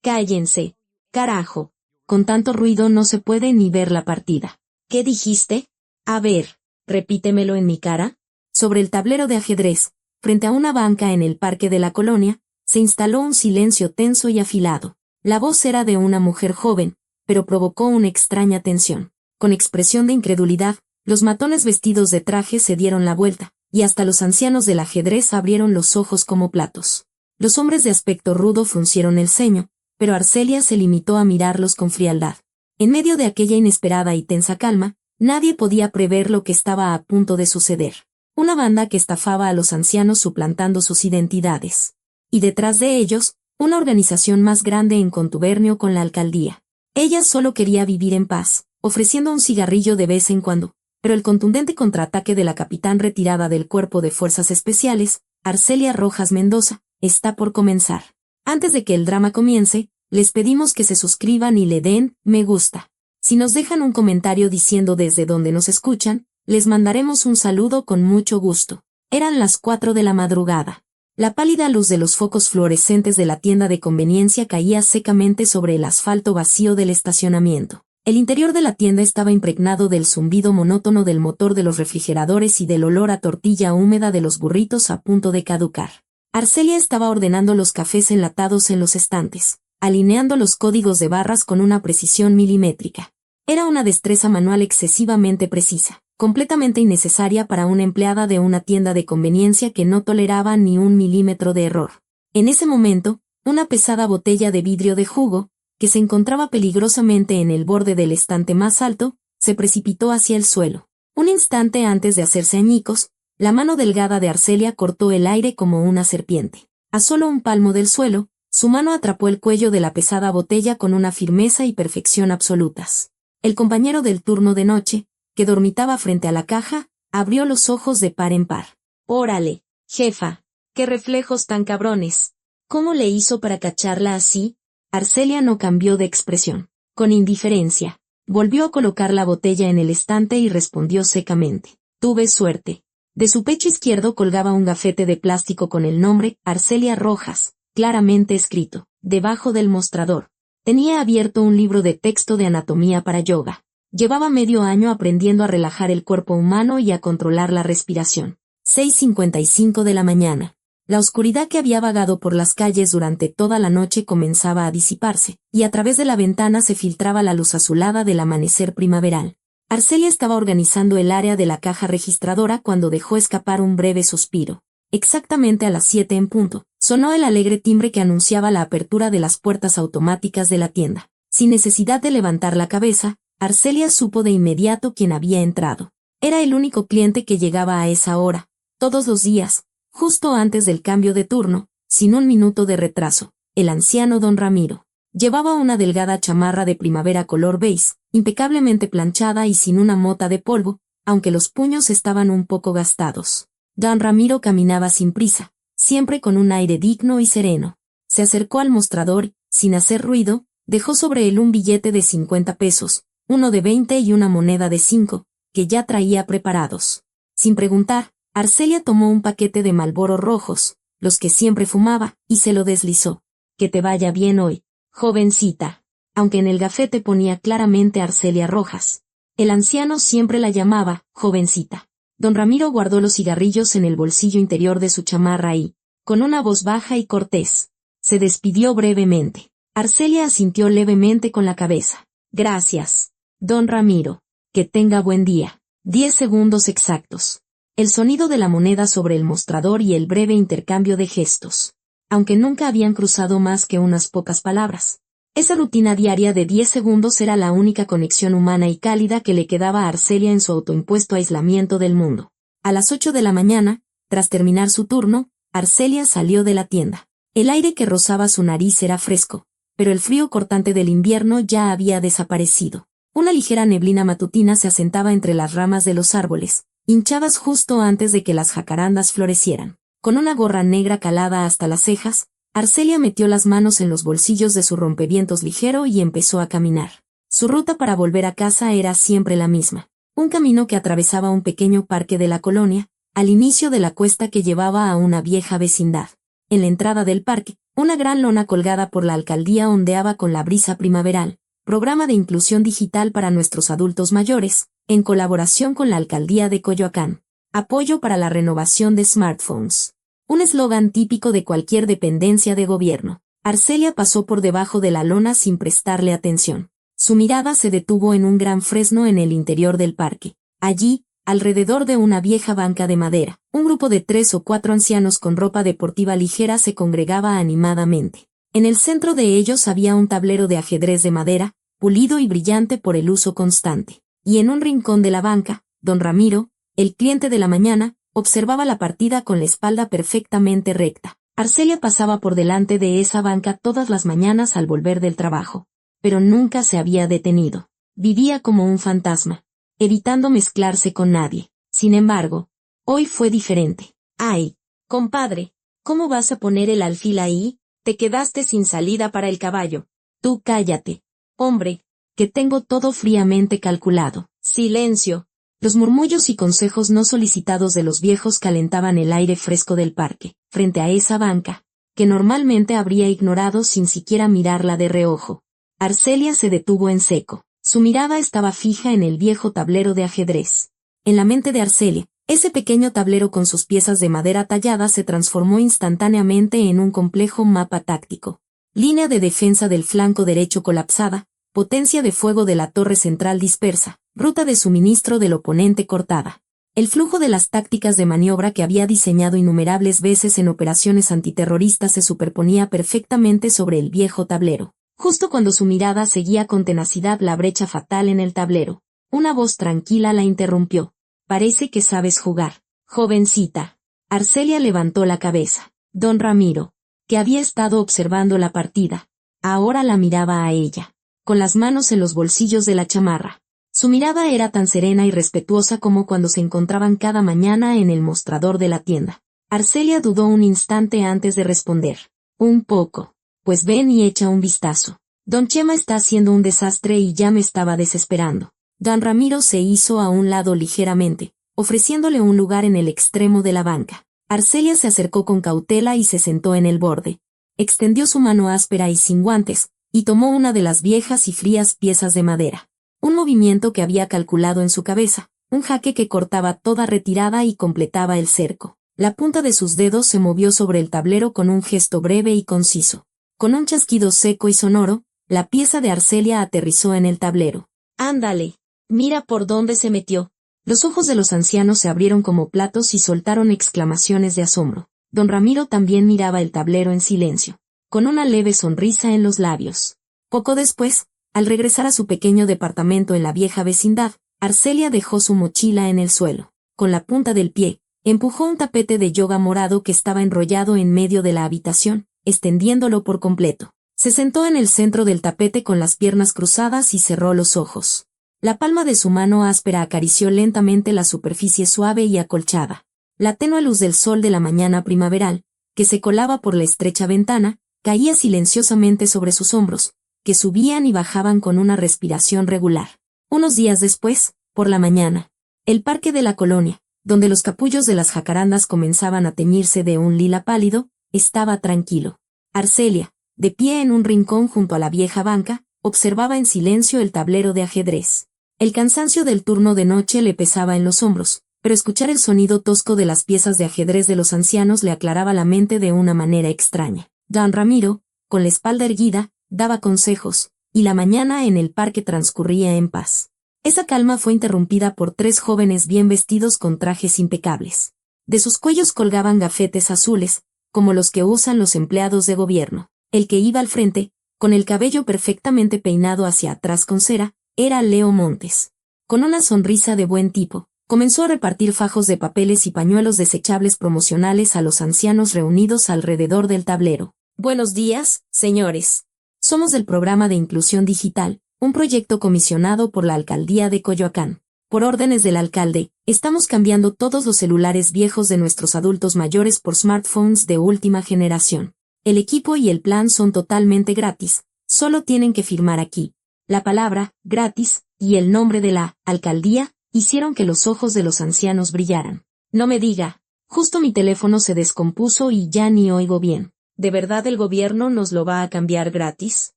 Cállense. Carajo. Con tanto ruido no se puede ni ver la partida. ¿Qué dijiste? A ver, repítemelo en mi cara. Sobre el tablero de ajedrez, frente a una banca en el parque de la colonia, se instaló un silencio tenso y afilado. La voz era de una mujer joven, pero provocó una extraña tensión. Con expresión de incredulidad, los matones vestidos de traje se dieron la vuelta, y hasta los ancianos del ajedrez abrieron los ojos como platos. Los hombres de aspecto rudo fruncieron el ceño, pero Arcelia se limitó a mirarlos con frialdad. En medio de aquella inesperada y tensa calma, nadie podía prever lo que estaba a punto de suceder. Una banda que estafaba a los ancianos suplantando sus identidades. Y detrás de ellos, una organización más grande en contubernio con la alcaldía. Ella solo quería vivir en paz, ofreciendo un cigarrillo de vez en cuando, pero el contundente contraataque de la capitán retirada del Cuerpo de Fuerzas Especiales, Arcelia Rojas Mendoza, está por comenzar. Antes de que el drama comience, les pedimos que se suscriban y le den me gusta. Si nos dejan un comentario diciendo desde dónde nos escuchan, les mandaremos un saludo con mucho gusto. Eran las 4 de la madrugada. La pálida luz de los focos fluorescentes de la tienda de conveniencia caía secamente sobre el asfalto vacío del estacionamiento. El interior de la tienda estaba impregnado del zumbido monótono del motor de los refrigeradores y del olor a tortilla húmeda de los burritos a punto de caducar. Arcelia estaba ordenando los cafés enlatados en los estantes, alineando los códigos de barras con una precisión milimétrica. Era una destreza manual excesivamente precisa, completamente innecesaria para una empleada de una tienda de conveniencia que no toleraba ni un milímetro de error. En ese momento, una pesada botella de vidrio de jugo, que se encontraba peligrosamente en el borde del estante más alto, se precipitó hacia el suelo. Un instante antes de hacerse añicos, la mano delgada de Arcelia cortó el aire como una serpiente. A solo un palmo del suelo, su mano atrapó el cuello de la pesada botella con una firmeza y perfección absolutas. El compañero del turno de noche, que dormitaba frente a la caja, abrió los ojos de par en par. «Órale, jefa, qué reflejos tan cabrones. ¿Cómo le hizo para cacharla así?» Arcelia no cambió de expresión. Con indiferencia, volvió a colocar la botella en el estante y respondió secamente. «Tuve suerte». De su pecho izquierdo colgaba un gafete de plástico con el nombre Arcelia Rojas, claramente escrito, debajo del mostrador. Tenía abierto un libro de texto de anatomía para yoga. Llevaba medio año aprendiendo a relajar el cuerpo humano y a controlar la respiración. 6:55 de la mañana. La oscuridad que había vagado por las calles durante toda la noche comenzaba a disiparse, y a través de la ventana se filtraba la luz azulada del amanecer primaveral. Arcelia estaba organizando el área de la caja registradora cuando dejó escapar un breve suspiro. Exactamente a las 7 en punto, sonó el alegre timbre que anunciaba la apertura de las puertas automáticas de la tienda. Sin necesidad de levantar la cabeza, Arcelia supo de inmediato quién había entrado. Era el único cliente que llegaba a esa hora, todos los días, justo antes del cambio de turno, sin un minuto de retraso, el anciano don Ramiro. Llevaba una delgada chamarra de primavera color beige, impecablemente planchada y sin una mota de polvo, aunque los puños estaban un poco gastados. Don Ramiro caminaba sin prisa, siempre con un aire digno y sereno. Se acercó al mostrador, sin hacer ruido, dejó sobre él un billete de 50 pesos, uno de 20 y una moneda de 5, que ya traía preparados. Sin preguntar, Arcelia tomó un paquete de Marlboro rojos, los que siempre fumaba, y se lo deslizó. «Que te vaya bien hoy, jovencita», aunque en el gafete ponía claramente Arcelia Rojas. El anciano siempre la llamaba jovencita. Don Ramiro guardó los cigarrillos en el bolsillo interior de su chamarra y, con una voz baja y cortés, se despidió brevemente. Arcelia asintió levemente con la cabeza. «Gracias, don Ramiro. Que tenga buen día». 10 segundos exactos. El sonido de la moneda sobre el mostrador y el breve intercambio de gestos. Aunque nunca habían cruzado más que unas pocas palabras. Esa rutina diaria de 10 segundos era la única conexión humana y cálida que le quedaba a Arcelia en su autoimpuesto aislamiento del mundo. A las 8 de la mañana, tras terminar su turno, Arcelia salió de la tienda. El aire que rozaba su nariz era fresco, pero el frío cortante del invierno ya había desaparecido. Una ligera neblina matutina se asentaba entre las ramas de los árboles, hinchadas justo antes de que las jacarandas florecieran. Con una gorra negra calada hasta las cejas, Arcelia metió las manos en los bolsillos de su rompevientos ligero y empezó a caminar. Su ruta para volver a casa era siempre la misma. Un camino que atravesaba un pequeño parque de la colonia, al inicio de la cuesta que llevaba a una vieja vecindad. En la entrada del parque, Una gran lona colgada por la alcaldía ondeaba con la brisa primaveral, programa de inclusión digital para nuestros adultos mayores, en colaboración con la alcaldía de Coyoacán. Apoyo para la renovación de smartphones. Un eslogan típico de cualquier dependencia de gobierno. Arcelia pasó por debajo de la lona sin prestarle atención. Su mirada se detuvo en un gran fresno en el interior del parque. Allí, alrededor de una vieja banca de madera, un grupo de 3 o 4 ancianos con ropa deportiva ligera se congregaba animadamente. En el centro de ellos había un tablero de ajedrez de madera, pulido y brillante por el uso constante. Y en un rincón de la banca, don Ramiro, el cliente de la mañana, observaba la partida con la espalda perfectamente recta. Arcelia pasaba por delante de esa banca todas las mañanas al volver del trabajo, pero nunca se había detenido. Vivía como un fantasma, evitando mezclarse con nadie. Sin embargo, hoy fue diferente. ¡Ay, compadre! ¿Cómo vas a poner el alfil ahí? Te quedaste sin salida para el caballo. Tú cállate. Hombre, que tengo todo fríamente calculado. Silencio. Los murmullos y consejos no solicitados de los viejos calentaban el aire fresco del parque, frente a esa banca, que normalmente habría ignorado sin siquiera mirarla de reojo. Arcelia se detuvo en seco. Su mirada estaba fija en el viejo tablero de ajedrez. En la mente de Arcelia, ese pequeño tablero con sus piezas de madera tallada se transformó instantáneamente en un complejo mapa táctico. Línea de defensa del flanco derecho colapsada, potencia de fuego de la torre central dispersa, ruta de suministro del oponente cortada. El flujo de las tácticas de maniobra que había diseñado innumerables veces en operaciones antiterroristas se superponía perfectamente sobre el viejo tablero. Justo cuando su mirada seguía con tenacidad la brecha fatal en el tablero, una voz tranquila la interrumpió. Parece que sabes jugar, jovencita. Arcelia levantó la cabeza. Don Ramiro, que había estado observando la partida, ahora la miraba a ella, con las manos en los bolsillos de la chamarra. Su mirada era tan serena y respetuosa como cuando se encontraban cada mañana en el mostrador de la tienda. Arcelia dudó un instante antes de responder. Un poco. Pues ven y echa un vistazo. Don Chema está haciendo un desastre y ya me estaba desesperando. Don Ramiro se hizo a un lado ligeramente, ofreciéndole un lugar en el extremo de la banca. Arcelia se acercó con cautela y se sentó en el borde. Extendió su mano áspera y sin guantes, y tomó una de las viejas y frías piezas de madera. Un movimiento que había calculado en su cabeza, un jaque que cortaba toda retirada y completaba el cerco. La punta de sus dedos se movió sobre el tablero con un gesto breve y conciso. Con un chasquido seco y sonoro, la pieza de Arcelia aterrizó en el tablero. ¡Ándale! Mira por dónde se metió. Los ojos de los ancianos se abrieron como platos y soltaron exclamaciones de asombro. Don Ramiro también miraba el tablero en silencio, con una leve sonrisa en los labios. Poco después, al regresar a su pequeño departamento en la vieja vecindad, Arcelia dejó su mochila en el suelo. Con la punta del pie, empujó un tapete de yoga morado que estaba enrollado en medio de la habitación, extendiéndolo por completo. Se sentó en el centro del tapete con las piernas cruzadas y cerró los ojos. La palma de su mano áspera acarició lentamente la superficie suave y acolchada. La tenue luz del sol de la mañana primaveral, que se colaba por la estrecha ventana, caía silenciosamente sobre sus hombros, que subían y bajaban con una respiración regular. Unos días después, por la mañana, el parque de la colonia, donde los capullos de las jacarandas comenzaban a teñirse de un lila pálido, estaba tranquilo. Arcelia, de pie en un rincón junto a la vieja banca, observaba en silencio el tablero de ajedrez. El cansancio del turno de noche le pesaba en los hombros, pero escuchar el sonido tosco de las piezas de ajedrez de los ancianos le aclaraba la mente de una manera extraña. Don Ramiro, con la espalda erguida, daba consejos, y la mañana en el parque transcurría en paz. Esa calma fue interrumpida por 3 jóvenes bien vestidos con trajes impecables. De sus cuellos colgaban gafetes azules, como los que usan los empleados de gobierno. El que iba al frente, con el cabello perfectamente peinado hacia atrás con cera, era Leo Montes. Con una sonrisa de buen tipo, comenzó a repartir fajos de papeles y pañuelos desechables promocionales a los ancianos reunidos alrededor del tablero. Buenos días, señores. Somos del programa de inclusión digital, un proyecto comisionado por la alcaldía de Coyoacán. Por órdenes del alcalde, estamos cambiando todos los celulares viejos de nuestros adultos mayores por smartphones de última generación. El equipo y el plan son totalmente gratis, solo tienen que firmar aquí. La palabra, gratis, y el nombre de la alcaldía, hicieron que los ojos de los ancianos brillaran. No me diga, justo mi teléfono se descompuso y ya ni oigo bien. ¿De verdad el gobierno nos lo va a cambiar gratis?,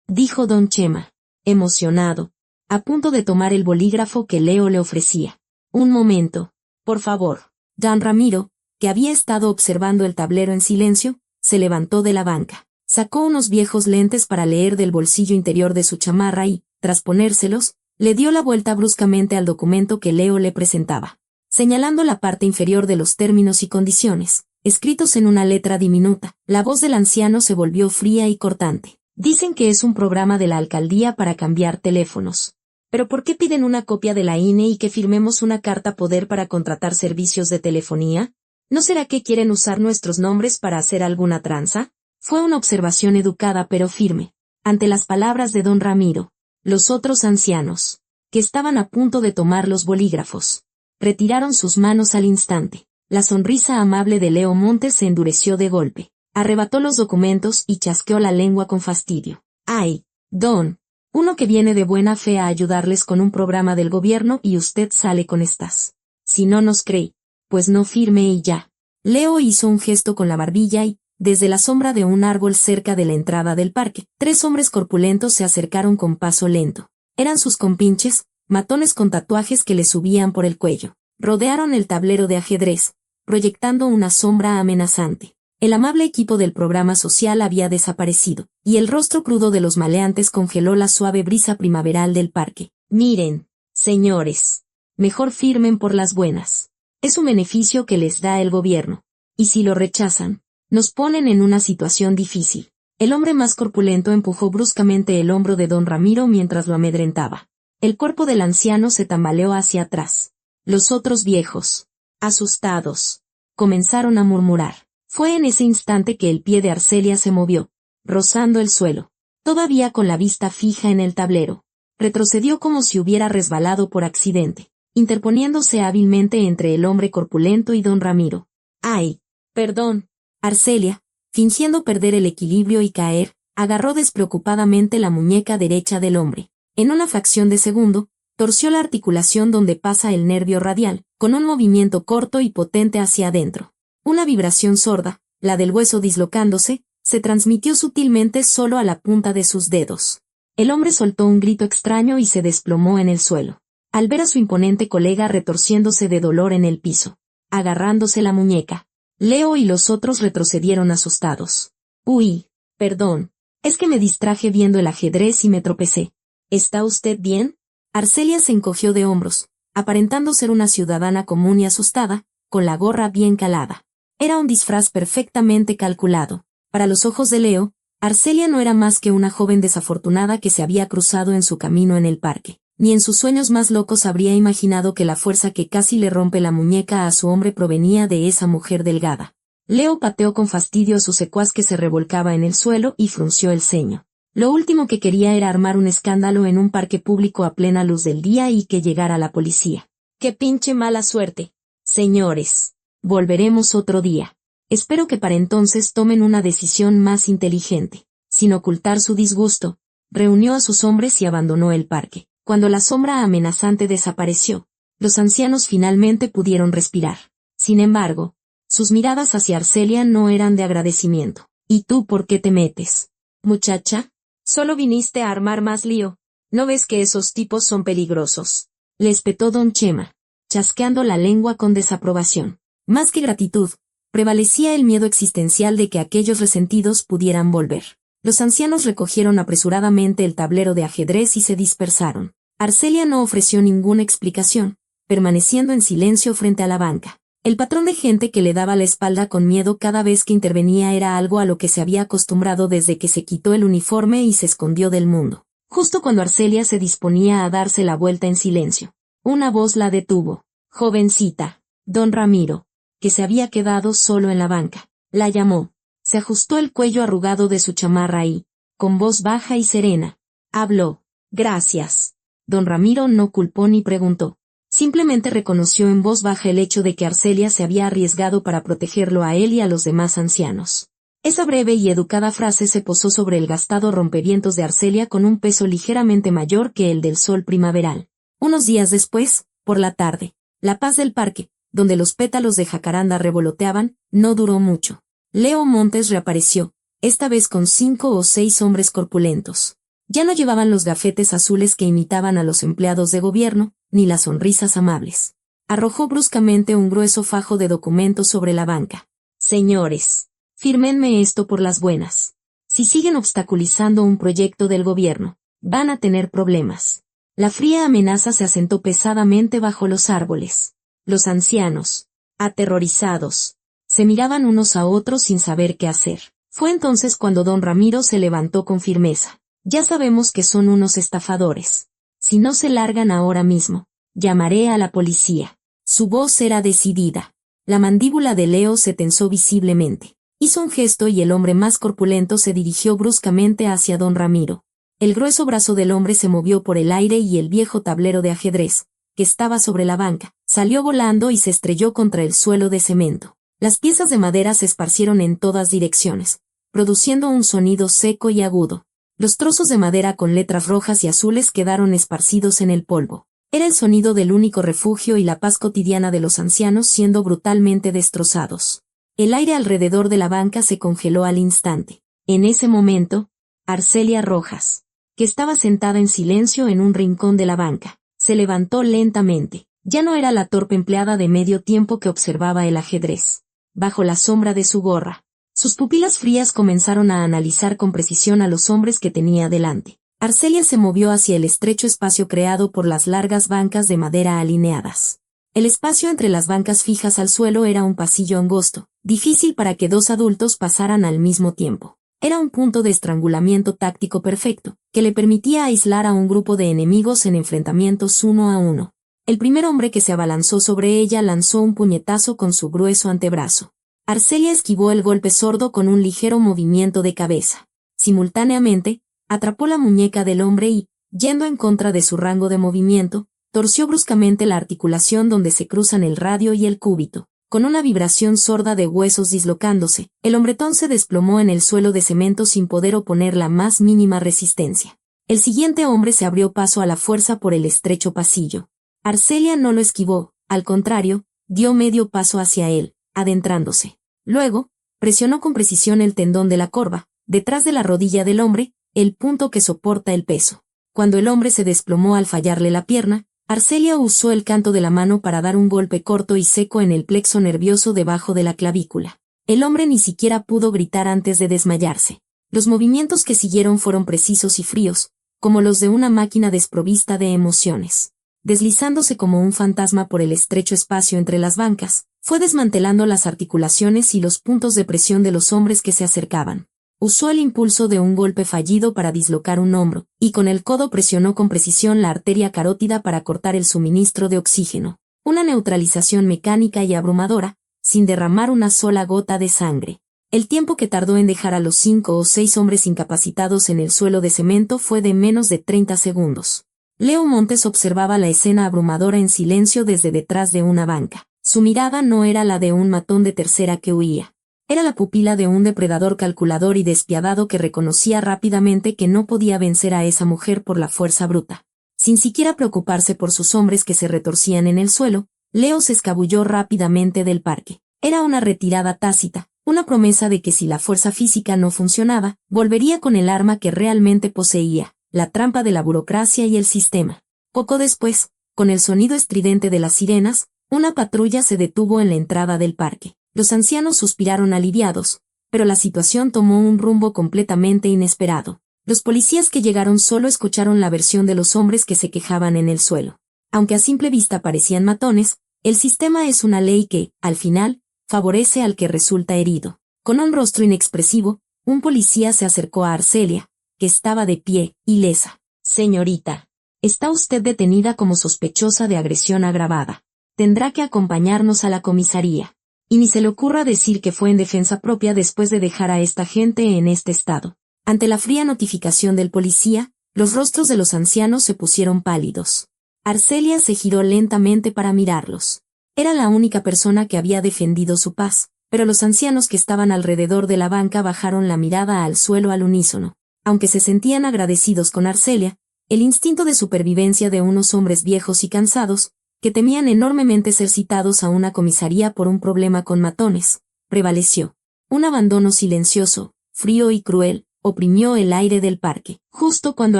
dijo don Chema, emocionado, a punto de tomar el bolígrafo que Leo le ofrecía. Un momento, por favor. Don Ramiro, que había estado observando el tablero en silencio, se levantó de la banca. Sacó unos viejos lentes para leer del bolsillo interior de su chamarra y, tras ponérselos, le dio la vuelta bruscamente al documento que Leo le presentaba. Señalando la parte inferior de los términos y condiciones, escritos en una letra diminuta, la voz del anciano se volvió fría y cortante. Dicen que es un programa de la alcaldía para cambiar teléfonos. ¿Pero por qué piden una copia de la INE y que firmemos una carta poder para contratar servicios de telefonía? ¿No será que quieren usar nuestros nombres para hacer alguna tranza? Fue una observación educada pero firme. Ante las palabras de don Ramiro, los otros ancianos, que estaban a punto de tomar los bolígrafos, retiraron sus manos al instante. La sonrisa amable de Leo Montes se endureció de golpe. Arrebató los documentos y chasqueó la lengua con fastidio. ¡Ay, don! Uno que viene de buena fe a ayudarles con un programa del gobierno y usted sale con estas. Si no nos cree, pues no firme y ya. Leo hizo un gesto con la barbilla y, desde la sombra de un árbol cerca de la entrada del parque, 3 hombres corpulentos se acercaron con paso lento. Eran sus compinches, matones con tatuajes que le subían por el cuello. Rodearon el tablero de ajedrez, proyectando una sombra amenazante. El amable equipo del programa social había desaparecido, y el rostro crudo de los maleantes congeló la suave brisa primaveral del parque. Miren, señores, mejor firmen por las buenas. Es un beneficio que les da el gobierno. Y si lo rechazan, nos ponen en una situación difícil. El hombre más corpulento empujó bruscamente el hombro de don Ramiro mientras lo amedrentaba. El cuerpo del anciano se tambaleó hacia atrás. Los otros viejos, asustados, comenzaron a murmurar. Fue en ese instante que el pie de Arcelia se movió, rozando el suelo. Todavía con la vista fija en el tablero, retrocedió como si hubiera resbalado por accidente, interponiéndose hábilmente entre el hombre corpulento y don Ramiro. ¡Ay! Perdón. Arcelia, fingiendo perder el equilibrio y caer, agarró despreocupadamente la muñeca derecha del hombre. En una fracción de segundo, torció la articulación donde pasa el nervio radial, con un movimiento corto y potente hacia adentro. Una vibración sorda, la del hueso dislocándose, se transmitió sutilmente solo a la punta de sus dedos. El hombre soltó un grito extraño y se desplomó en el suelo, al ver a su imponente colega retorciéndose de dolor en el piso, agarrándose la muñeca. Leo y los otros retrocedieron asustados. Uy, perdón, es que me distraje viendo el ajedrez y me tropecé. ¿Está usted bien? Arcelia se encogió de hombros, aparentando ser una ciudadana común y asustada, con la gorra bien calada. Era un disfraz perfectamente calculado. Para los ojos de Leo, Arcelia no era más que una joven desafortunada que se había cruzado en su camino en el parque. Ni en sus sueños más locos habría imaginado que la fuerza que casi le rompe la muñeca a su hombre provenía de esa mujer delgada. Leo pateó con fastidio a su secuaz que se revolcaba en el suelo y frunció el ceño. Lo último que quería era armar un escándalo en un parque público a plena luz del día y que llegara la policía. ¡Qué pinche mala suerte! Señores, volveremos otro día. Espero que para entonces tomen una decisión más inteligente. Sin ocultar su disgusto, reunió a sus hombres y abandonó el parque. Cuando la sombra amenazante desapareció, los ancianos finalmente pudieron respirar. Sin embargo, sus miradas hacia Arcelia no eran de agradecimiento. ¿Y tú por qué te metes? Muchacha, solo viniste a armar más lío. ¿No ves que esos tipos son peligrosos? Le espetó don Chema, chasqueando la lengua con desaprobación. Más que gratitud, prevalecía el miedo existencial de que aquellos resentidos pudieran volver. Los ancianos recogieron apresuradamente el tablero de ajedrez y se dispersaron. Arcelia no ofreció ninguna explicación, permaneciendo en silencio frente a la banca. El patrón de gente que le daba la espalda con miedo cada vez que intervenía era algo a lo que se había acostumbrado desde que se quitó el uniforme y se escondió del mundo. Justo cuando Arcelia se disponía a darse la vuelta en silencio, una voz la detuvo. Jovencita, don Ramiro, que se había quedado solo en la banca, la llamó. Se ajustó el cuello arrugado de su chamarra y, con voz baja y serena, habló. Gracias. Don Ramiro no culpó ni preguntó. Simplemente reconoció en voz baja el hecho de que Arcelia se había arriesgado para protegerlo a él y a los demás ancianos. Esa breve y educada frase se posó sobre el gastado rompevientos de Arcelia con un peso ligeramente mayor que el del sol primaveral. Unos días después, por la tarde, la paz del parque, donde los pétalos de jacaranda revoloteaban, no duró mucho. Leo Montes reapareció, esta vez con 5 o 6 hombres corpulentos. Ya no llevaban los gafetes azules que imitaban a los empleados de gobierno, ni las sonrisas amables. Arrojó bruscamente un grueso fajo de documentos sobre la banca. Señores, fírmenme esto por las buenas. Si siguen obstaculizando un proyecto del gobierno, van a tener problemas. La fría amenaza se asentó pesadamente bajo los árboles. Los ancianos, aterrorizados, se miraban unos a otros sin saber qué hacer. Fue entonces cuando don Ramiro se levantó con firmeza. Ya sabemos que son unos estafadores. Si no se largan ahora mismo, llamaré a la policía. Su voz era decidida. La mandíbula de Leo se tensó visiblemente. Hizo un gesto y el hombre más corpulento se dirigió bruscamente hacia don Ramiro. El grueso brazo del hombre se movió por el aire y el viejo tablero de ajedrez, que estaba sobre la banca, salió volando y se estrelló contra el suelo de cemento. Las piezas de madera se esparcieron en todas direcciones, produciendo un sonido seco y agudo. Los trozos de madera con letras rojas y azules quedaron esparcidos en el polvo. Era el sonido del único refugio y la paz cotidiana de los ancianos siendo brutalmente destrozados. El aire alrededor de la banca se congeló al instante. En ese momento, Arcelia Rojas, que estaba sentada en silencio en un rincón de la banca, se levantó lentamente. Ya no era la torpe empleada de medio tiempo que observaba el ajedrez. Bajo la sombra de su gorra, sus pupilas frías comenzaron a analizar con precisión a los hombres que tenía delante. Arcelia se movió hacia el estrecho espacio creado por las largas bancas de madera alineadas. El espacio entre las bancas fijas al suelo era un pasillo angosto, difícil para que 2 adultos pasaran al mismo tiempo. Era un punto de estrangulamiento táctico perfecto, que le permitía aislar a un grupo de enemigos en enfrentamientos 1 a 1. El primer hombre que se abalanzó sobre ella lanzó un puñetazo con su grueso antebrazo. Arcelia esquivó el golpe sordo con un ligero movimiento de cabeza. Simultáneamente, atrapó la muñeca del hombre y, yendo en contra de su rango de movimiento, torció bruscamente la articulación donde se cruzan el radio y el cúbito. Con una vibración sorda de huesos dislocándose, el hombretón se desplomó en el suelo de cemento sin poder oponer la más mínima resistencia. El siguiente hombre se abrió paso a la fuerza por el estrecho pasillo. Arcelia no lo esquivó, al contrario, dio medio paso hacia él, adentrándose. Luego, presionó con precisión el tendón de la corva, detrás de la rodilla del hombre, el punto que soporta el peso. Cuando el hombre se desplomó al fallarle la pierna, Arcelia usó el canto de la mano para dar un golpe corto y seco en el plexo nervioso debajo de la clavícula. El hombre ni siquiera pudo gritar antes de desmayarse. Los movimientos que siguieron fueron precisos y fríos, como los de una máquina desprovista de emociones. Deslizándose como un fantasma por el estrecho espacio entre las bancas, fue desmantelando las articulaciones y los puntos de presión de los hombres que se acercaban. Usó el impulso de un golpe fallido para dislocar un hombro, y con el codo presionó con precisión la arteria carótida para cortar el suministro de oxígeno. Una neutralización mecánica y abrumadora, sin derramar una sola gota de sangre. El tiempo que tardó en dejar a los 5 o 6 hombres incapacitados en el suelo de cemento fue de menos de 30 segundos. Leo Montes observaba la escena abrumadora en silencio desde detrás de una banca. Su mirada no era la de un matón de tercera que huía. Era la pupila de un depredador calculador y despiadado que reconocía rápidamente que no podía vencer a esa mujer por la fuerza bruta. Sin siquiera preocuparse por sus hombres que se retorcían en el suelo, Leo se escabulló rápidamente del parque. Era una retirada tácita, una promesa de que si la fuerza física no funcionaba, volvería con el arma que realmente poseía, la trampa de la burocracia y el sistema. Poco después, con el sonido estridente de las sirenas, una patrulla se detuvo en la entrada del parque. Los ancianos suspiraron aliviados, pero la situación tomó un rumbo completamente inesperado. Los policías que llegaron solo escucharon la versión de los hombres que se quejaban en el suelo. Aunque a simple vista parecían matones, el sistema es una ley que, al final, favorece al que resulta herido. Con un rostro inexpresivo, un policía se acercó a Arcelia, que estaba de pie, ilesa. Señorita, está usted detenida como sospechosa de agresión agravada. Tendrá que acompañarnos a la comisaría. Y ni se le ocurra decir que fue en defensa propia después de dejar a esta gente en este estado. Ante la fría notificación del policía, los rostros de los ancianos se pusieron pálidos. Arcelia se giró lentamente para mirarlos. Era la única persona que había defendido su paz, pero los ancianos que estaban alrededor de la banca bajaron la mirada al suelo al unísono. Aunque se sentían agradecidos con Arcelia, el instinto de supervivencia de unos hombres viejos y cansados, que temían enormemente ser citados a una comisaría por un problema con matones, prevaleció. Un abandono silencioso, frío y cruel, oprimió el aire del parque, justo cuando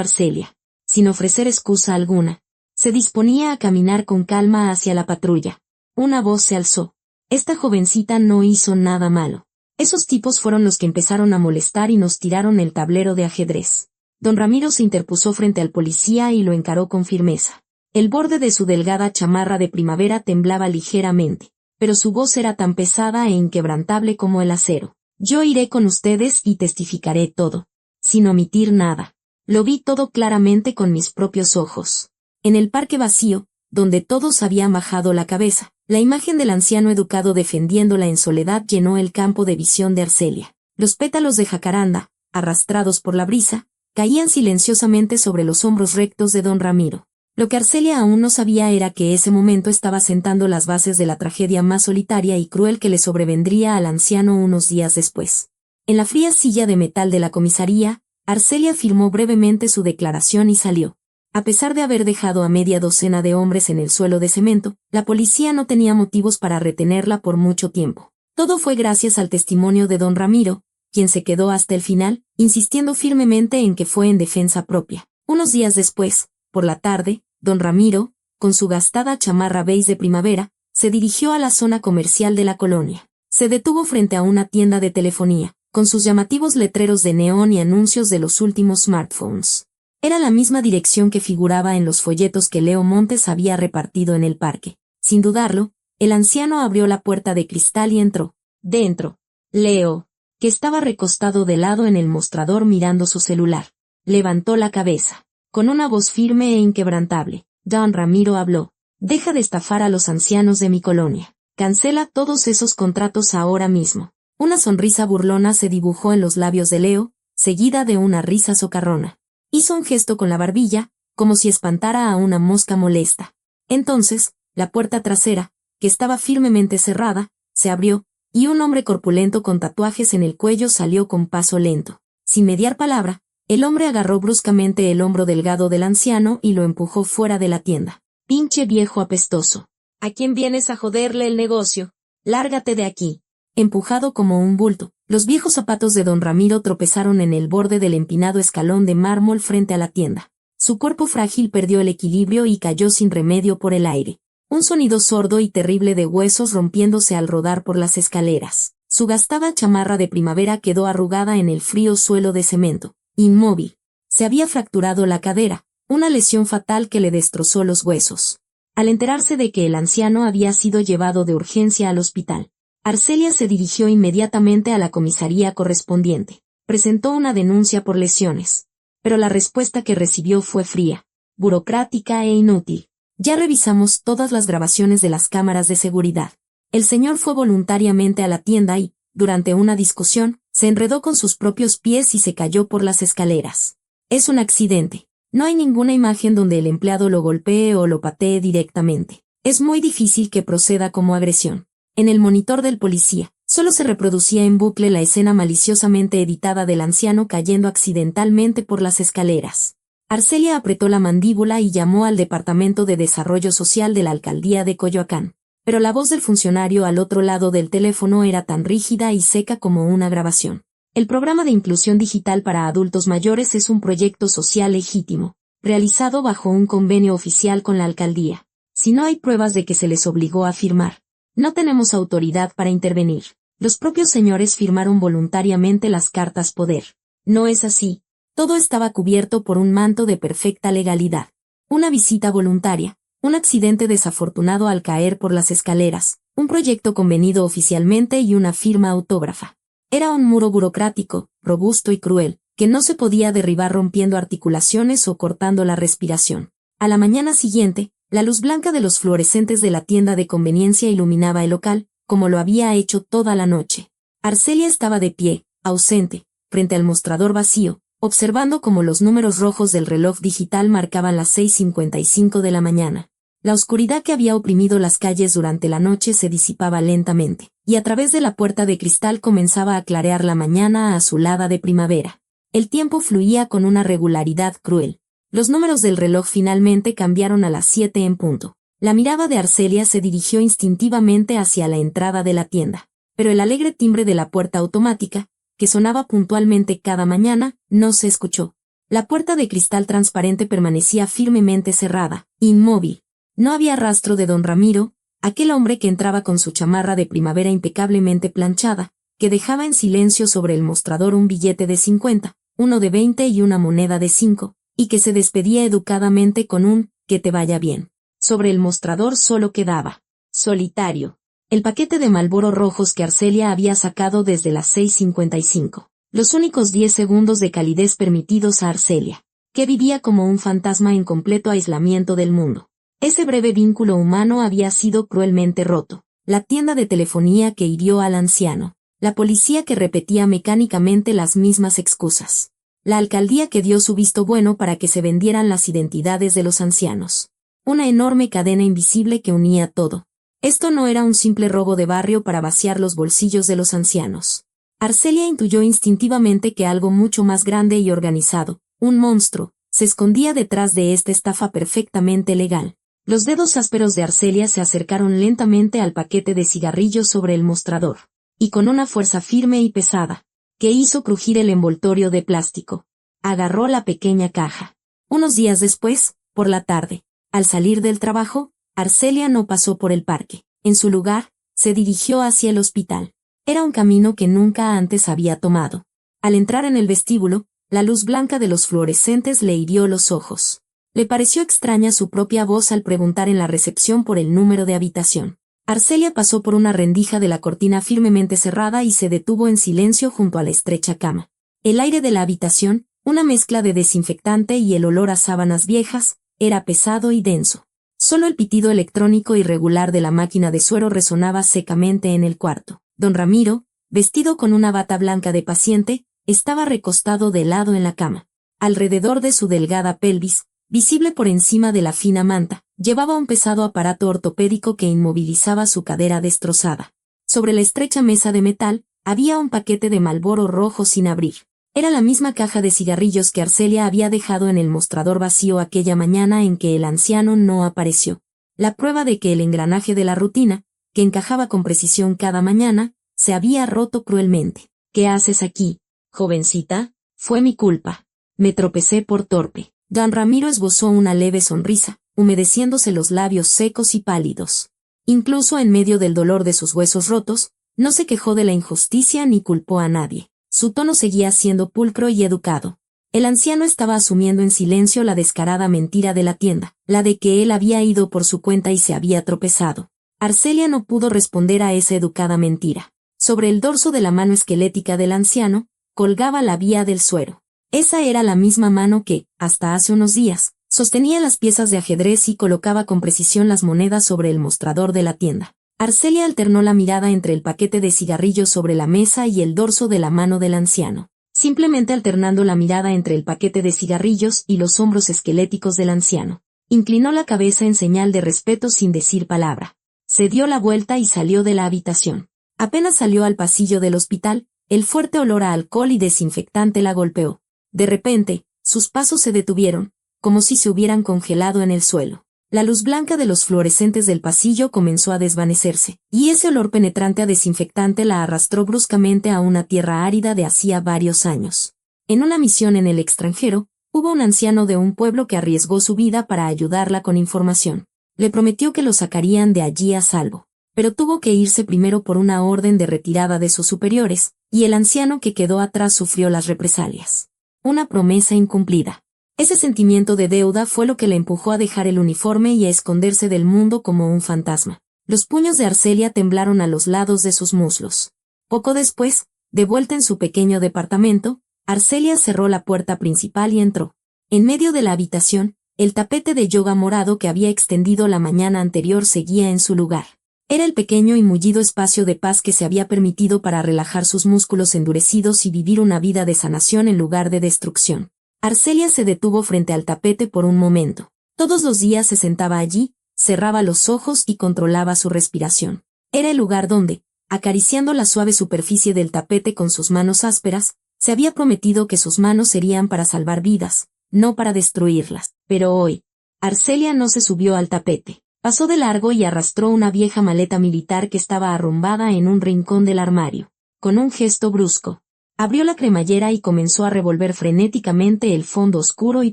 Arcelia, sin ofrecer excusa alguna, se disponía a caminar con calma hacia la patrulla. Una voz se alzó. Esta jovencita no hizo nada malo. Esos tipos fueron los que empezaron a molestar y nos tiraron el tablero de ajedrez. Don Ramiro se interpuso frente al policía y lo encaró con firmeza. El borde de su delgada chamarra de primavera temblaba ligeramente, pero su voz era tan pesada e inquebrantable como el acero. Yo iré con ustedes y testificaré todo, sin omitir nada. Lo vi todo claramente con mis propios ojos. En el parque vacío, donde todos habían bajado la cabeza, la imagen del anciano educado defendiéndola en soledad llenó el campo de visión de Arcelia. Los pétalos de jacaranda, arrastrados por la brisa, caían silenciosamente sobre los hombros rectos de don Ramiro. Lo que Arcelia aún no sabía era que ese momento estaba sentando las bases de la tragedia más solitaria y cruel que le sobrevendría al anciano unos días después. En la fría silla de metal de la comisaría, Arcelia firmó brevemente su declaración y salió. A pesar de haber dejado a media docena de hombres en el suelo de cemento, la policía no tenía motivos para retenerla por mucho tiempo. Todo fue gracias al testimonio de don Ramiro, quien se quedó hasta el final, insistiendo firmemente en que fue en defensa propia. Unos días después, por la tarde, don Ramiro, con su gastada chamarra beige de primavera, se dirigió a la zona comercial de la colonia. Se detuvo frente a una tienda de telefonía, con sus llamativos letreros de neón y anuncios de los últimos smartphones. Era la misma dirección que figuraba en los folletos que Leo Montes había repartido en el parque. Sin dudarlo, el anciano abrió la puerta de cristal y entró. Dentro, Leo, que estaba recostado de lado en el mostrador mirando su celular, levantó la cabeza. Con una voz firme e inquebrantable, don Ramiro habló. Deja de estafar a los ancianos de mi colonia. Cancela todos esos contratos ahora mismo. Una sonrisa burlona se dibujó en los labios de Leo, seguida de una risa socarrona. Hizo un gesto con la barbilla, como si espantara a una mosca molesta. Entonces, la puerta trasera, que estaba firmemente cerrada, se abrió, y un hombre corpulento con tatuajes en el cuello salió con paso lento. Sin mediar palabra, el hombre agarró bruscamente el hombro delgado del anciano y lo empujó fuera de la tienda. Pinche viejo apestoso. ¿A quién vienes a joderle el negocio? Lárgate de aquí. Empujado como un bulto, los viejos zapatos de don Ramiro tropezaron en el borde del empinado escalón de mármol frente a la tienda. Su cuerpo frágil perdió el equilibrio y cayó sin remedio por el aire. Un sonido sordo y terrible de huesos rompiéndose al rodar por las escaleras. Su gastada chamarra de primavera quedó arrugada en el frío suelo de cemento, inmóvil. Se había fracturado la cadera, una lesión fatal que le destrozó los huesos. Al enterarse de que el anciano había sido llevado de urgencia al hospital, Arcelia se dirigió inmediatamente a la comisaría correspondiente. Presentó una denuncia por lesiones. Pero la respuesta que recibió fue fría, burocrática e inútil. Ya revisamos todas las grabaciones de las cámaras de seguridad. El señor fue voluntariamente a la tienda y, durante una discusión, se enredó con sus propios pies y se cayó por las escaleras. Es un accidente. No hay ninguna imagen donde el empleado lo golpee o lo patee directamente. Es muy difícil que proceda como agresión. En el monitor del policía, solo se reproducía en bucle la escena maliciosamente editada del anciano cayendo accidentalmente por las escaleras. Arcelia apretó la mandíbula y llamó al Departamento de Desarrollo Social de la Alcaldía de Coyoacán. Pero la voz del funcionario al otro lado del teléfono era tan rígida y seca como una grabación. El programa de inclusión digital para adultos mayores es un proyecto social legítimo, realizado bajo un convenio oficial con la alcaldía. Si no hay pruebas de que se les obligó a firmar, no tenemos autoridad para intervenir. Los propios señores firmaron voluntariamente las cartas poder. No es así. Todo estaba cubierto por un manto de perfecta legalidad. Una visita voluntaria, un accidente desafortunado al caer por las escaleras, un proyecto convenido oficialmente y una firma autógrafa. Era un muro burocrático, robusto y cruel, que no se podía derribar rompiendo articulaciones o cortando la respiración. A la mañana siguiente, la luz blanca de los fluorescentes de la tienda de conveniencia iluminaba el local, como lo había hecho toda la noche. Arcelia estaba de pie, ausente, frente al mostrador vacío, observando cómo los números rojos del reloj digital marcaban las 6:55 de la mañana. La oscuridad que había oprimido las calles durante la noche se disipaba lentamente, y a través de la puerta de cristal comenzaba a clarear la mañana azulada de primavera. El tiempo fluía con una regularidad cruel. Los números del reloj finalmente cambiaron a las 7 en punto. La mirada de Arcelia se dirigió instintivamente hacia la entrada de la tienda, pero el alegre timbre de la puerta automática, que sonaba puntualmente cada mañana, no se escuchó. La puerta de cristal transparente permanecía firmemente cerrada, inmóvil. No había rastro de don Ramiro, aquel hombre que entraba con su chamarra de primavera impecablemente planchada, que dejaba en silencio sobre el mostrador un billete de 50, uno de 20 y una moneda de 5, y que se despedía educadamente con un «que te vaya bien». Sobre el mostrador solo quedaba, solitario, el paquete de Marlboro rojos que Arcelia había sacado desde las 6:55. Los únicos 10 segundos de calidez permitidos a Arcelia, que vivía como un fantasma en completo aislamiento del mundo. Ese breve vínculo humano había sido cruelmente roto. La tienda de telefonía que hirió al anciano. La policía que repetía mecánicamente las mismas excusas. La alcaldía que dio su visto bueno para que se vendieran las identidades de los ancianos. Una enorme cadena invisible que unía todo. Esto no era un simple robo de barrio para vaciar los bolsillos de los ancianos. Arcelia intuyó instintivamente que algo mucho más grande y organizado, un monstruo, se escondía detrás de esta estafa perfectamente legal. Los dedos ásperos de Arcelia se acercaron lentamente al paquete de cigarrillos sobre el mostrador, y con una fuerza firme y pesada, que hizo crujir el envoltorio de plástico, agarró la pequeña caja. Unos días después, por la tarde, al salir del trabajo, Arcelia no pasó por el parque. En su lugar, se dirigió hacia el hospital. Era un camino que nunca antes había tomado. Al entrar en el vestíbulo, la luz blanca de los fluorescentes le hirió los ojos. Le pareció extraña su propia voz al preguntar en la recepción por el número de habitación. Arcelia pasó por una rendija de la cortina firmemente cerrada y se detuvo en silencio junto a la estrecha cama. El aire de la habitación, una mezcla de desinfectante y el olor a sábanas viejas, era pesado y denso. Solo el pitido electrónico irregular de la máquina de suero resonaba secamente en el cuarto. Don Ramiro, vestido con una bata blanca de paciente, estaba recostado de lado en la cama. Alrededor de su delgada pelvis, visible por encima de la fina manta, llevaba un pesado aparato ortopédico que inmovilizaba su cadera destrozada. Sobre la estrecha mesa de metal, había un paquete de Marlboro rojo sin abrir. Era la misma caja de cigarrillos que Arcelia había dejado en el mostrador vacío aquella mañana en que el anciano no apareció. La prueba de que el engranaje de la rutina, que encajaba con precisión cada mañana, se había roto cruelmente. «¿Qué haces aquí, jovencita? Fue mi culpa. Me tropecé por torpe». Don Ramiro esbozó una leve sonrisa, humedeciéndose los labios secos y pálidos. Incluso en medio del dolor de sus huesos rotos, no se quejó de la injusticia ni culpó a nadie. Su tono seguía siendo pulcro y educado. El anciano estaba asumiendo en silencio la descarada mentira de la tienda, la de que él había ido por su cuenta y se había tropezado. Arcelia no pudo responder a esa educada mentira. Sobre el dorso de la mano esquelética del anciano, colgaba la vía del suero. Esa era la misma mano que, hasta hace unos días, sostenía las piezas de ajedrez y colocaba con precisión las monedas sobre el mostrador de la tienda. Arcelia alternó la mirada entre el paquete de cigarrillos sobre la mesa y el dorso de la mano del anciano, simplemente alternando la mirada entre el paquete de cigarrillos y los hombros esqueléticos del anciano. Inclinó la cabeza en señal de respeto sin decir palabra. Se dio la vuelta y salió de la habitación. Apenas salió al pasillo del hospital, el fuerte olor a alcohol y desinfectante la golpeó. De repente, sus pasos se detuvieron, como si se hubieran congelado en el suelo. La luz blanca de los fluorescentes del pasillo comenzó a desvanecerse, y ese olor penetrante a desinfectante la arrastró bruscamente a una tierra árida de hacía varios años. En una misión en el extranjero, hubo un anciano de un pueblo que arriesgó su vida para ayudarla con información. Le prometió que lo sacarían de allí a salvo, pero tuvo que irse primero por una orden de retirada de sus superiores, y el anciano que quedó atrás sufrió las represalias. Una promesa incumplida. Ese sentimiento de deuda fue lo que le empujó a dejar el uniforme y a esconderse del mundo como un fantasma. Los puños de Arcelia temblaron a los lados de sus muslos. Poco después, de vuelta en su pequeño departamento, Arcelia cerró la puerta principal y entró. En medio de la habitación, el tapete de yoga morado que había extendido la mañana anterior seguía en su lugar. Era el pequeño y mullido espacio de paz que se había permitido para relajar sus músculos endurecidos y vivir una vida de sanación en lugar de destrucción. Arcelia se detuvo frente al tapete por un momento. Todos los días se sentaba allí, cerraba los ojos y controlaba su respiración. Era el lugar donde, acariciando la suave superficie del tapete con sus manos ásperas, se había prometido que sus manos serían para salvar vidas, no para destruirlas. Pero hoy, Arcelia no se subió al tapete. Pasó de largo y arrastró una vieja maleta militar que estaba arrumbada en un rincón del armario. Con un gesto brusco, Abrió la cremallera y comenzó a revolver frenéticamente el fondo oscuro y